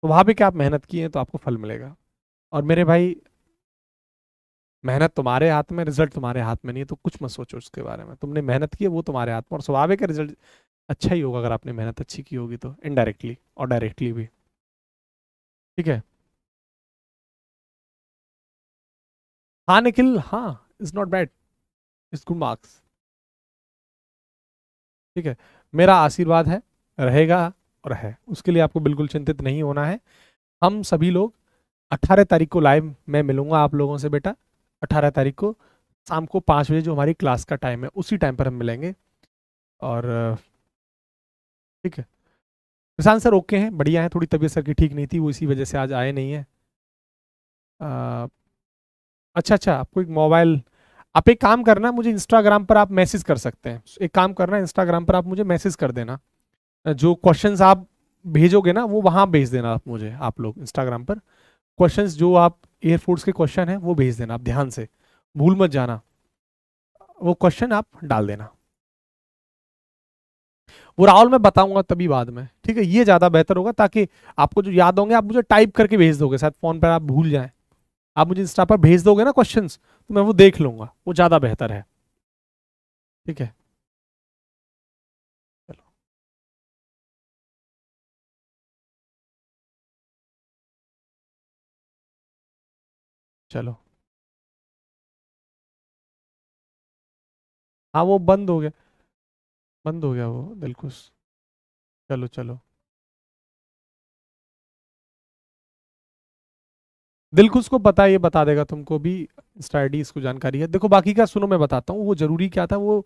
वहां पे क्या आप मेहनत किए हैं तो आपको फल मिलेगा। और मेरे भाई, मेहनत तुम्हारे हाथ में, रिजल्ट तुम्हारे हाथ में नहीं है, तो कुछ मत सोचो उसके बारे में। तुमने मेहनत की है वो तुम्हारे हाथ में, और स्वाभाविक है रिजल्ट अच्छा ही होगा अगर आपने मेहनत अच्छी की होगी तो, इनडायरेक्टली और डायरेक्टली भी, ठीक है? हाँ निखिल, हाँ, is not bad, is good marks, ठीक है? मेरा आशीर्वाद है, रहेगा और है, उसके लिए आपको बिल्कुल चिंतित नहीं होना है। हम सभी लोग 18 तारीख को लाइव मैं मिलूंगा आप लोगों से बेटा। 18 तारीख को शाम को 5 बजे जो हमारी क्लास का टाइम है, उसी टाइम पर हम मिलेंगे। और ठीक है, प्रशांत सर ओके हैं, बढ़िया है, थोड़ी तबीयत सर की ठीक नहीं थी, वो इसी वजह से आज आए नहीं है। अ, अच्छा अच्छा, आपको एक मोबाइल, आप एक काम करना, मुझे इंस्टाग्राम पर आप मैसेज कर सकते हैं। एक काम करना, इंस्टाग्राम पर आप मुझे मैसेज कर देना, जो क्वेश्चंस आप भेजोगे ना वो वहां भेज देना आप मुझे, आप लोग इंस्टाग्राम पर क्वेश्चंस जो आप एयरफोर्स के क्वेश्चन हैं वो भेज देना, आप ध्यान से भूल मत जाना, वो क्वेश्चन आप डाल देना। वो राहुल मैं बताऊंगा तभी बाद में, ठीक है? ये ज्यादा बेहतर होगा, ताकि आपको जो याद होंगे आप मुझे टाइप करके भेज दोगे, शायद फोन पर आप भूल जाएं। आप मुझे इंस्टा पर भेज दोगे ना क्वेश्चंस, तो मैं वो देख लूंगा, वो ज्यादा बेहतर है, ठीक है? चलो, चलो, हाँ वो बंद हो गया, बंद हो गया वो दिलखुश। चलो चलो, दिलखुश को पता है, ये बता देगा तुमको भी, इंस्टा आईडी इसको जानकारी है। देखो बाकी का सुनो, मैं बताता हूँ वो जरूरी क्या था, वो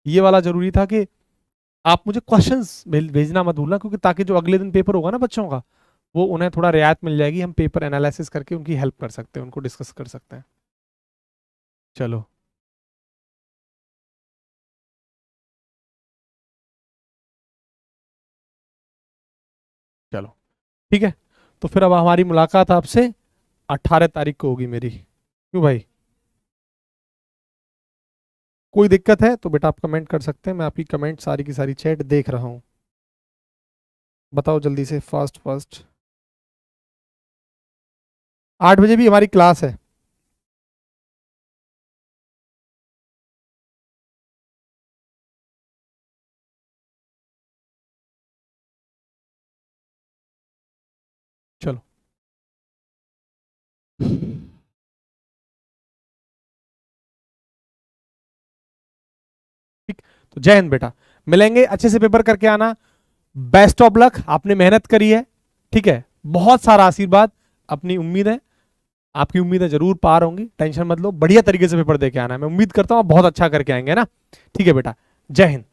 ये वाला जरूरी था कि आप मुझे क्वेश्चंस भेजना मत भूलना, क्योंकि ताकि जो अगले दिन पेपर होगा ना बच्चों का, वो उन्हें थोड़ा रियायत मिल जाएगी, हम पेपर एनालिसिस करके उनकी हेल्प कर सकते हैं, उनको डिस्कस कर सकते हैं। चलो, चलो, ठीक है। तो फिर अब हमारी मुलाकात आपसे 18 तारीख को होगी मेरी, क्यों भाई? कोई दिक्कत है तो बेटा आप कमेंट कर सकते हैं, मैं आपकी कमेंट सारी की सारी चैट देख रहा हूँ। बताओ जल्दी से, फास्ट फास्ट। 8 बजे भी हमारी क्लास है। चलो, ठीक। तो जय हिंद बेटा, मिलेंगे, अच्छे से पेपर करके आना। बेस्ट ऑफ लक, आपने मेहनत करी है, ठीक है? बहुत सारा आशीर्वाद, अपनी उम्मीद है, आपकी उम्मीदें जरूर पार होंगी, टेंशन मत लो, बढ़िया तरीके से पेपर दे के आना है। मैं उम्मीद करता हूँ आप बहुत अच्छा करके आएंगे ना, ठीक है बेटा? जय हिंद।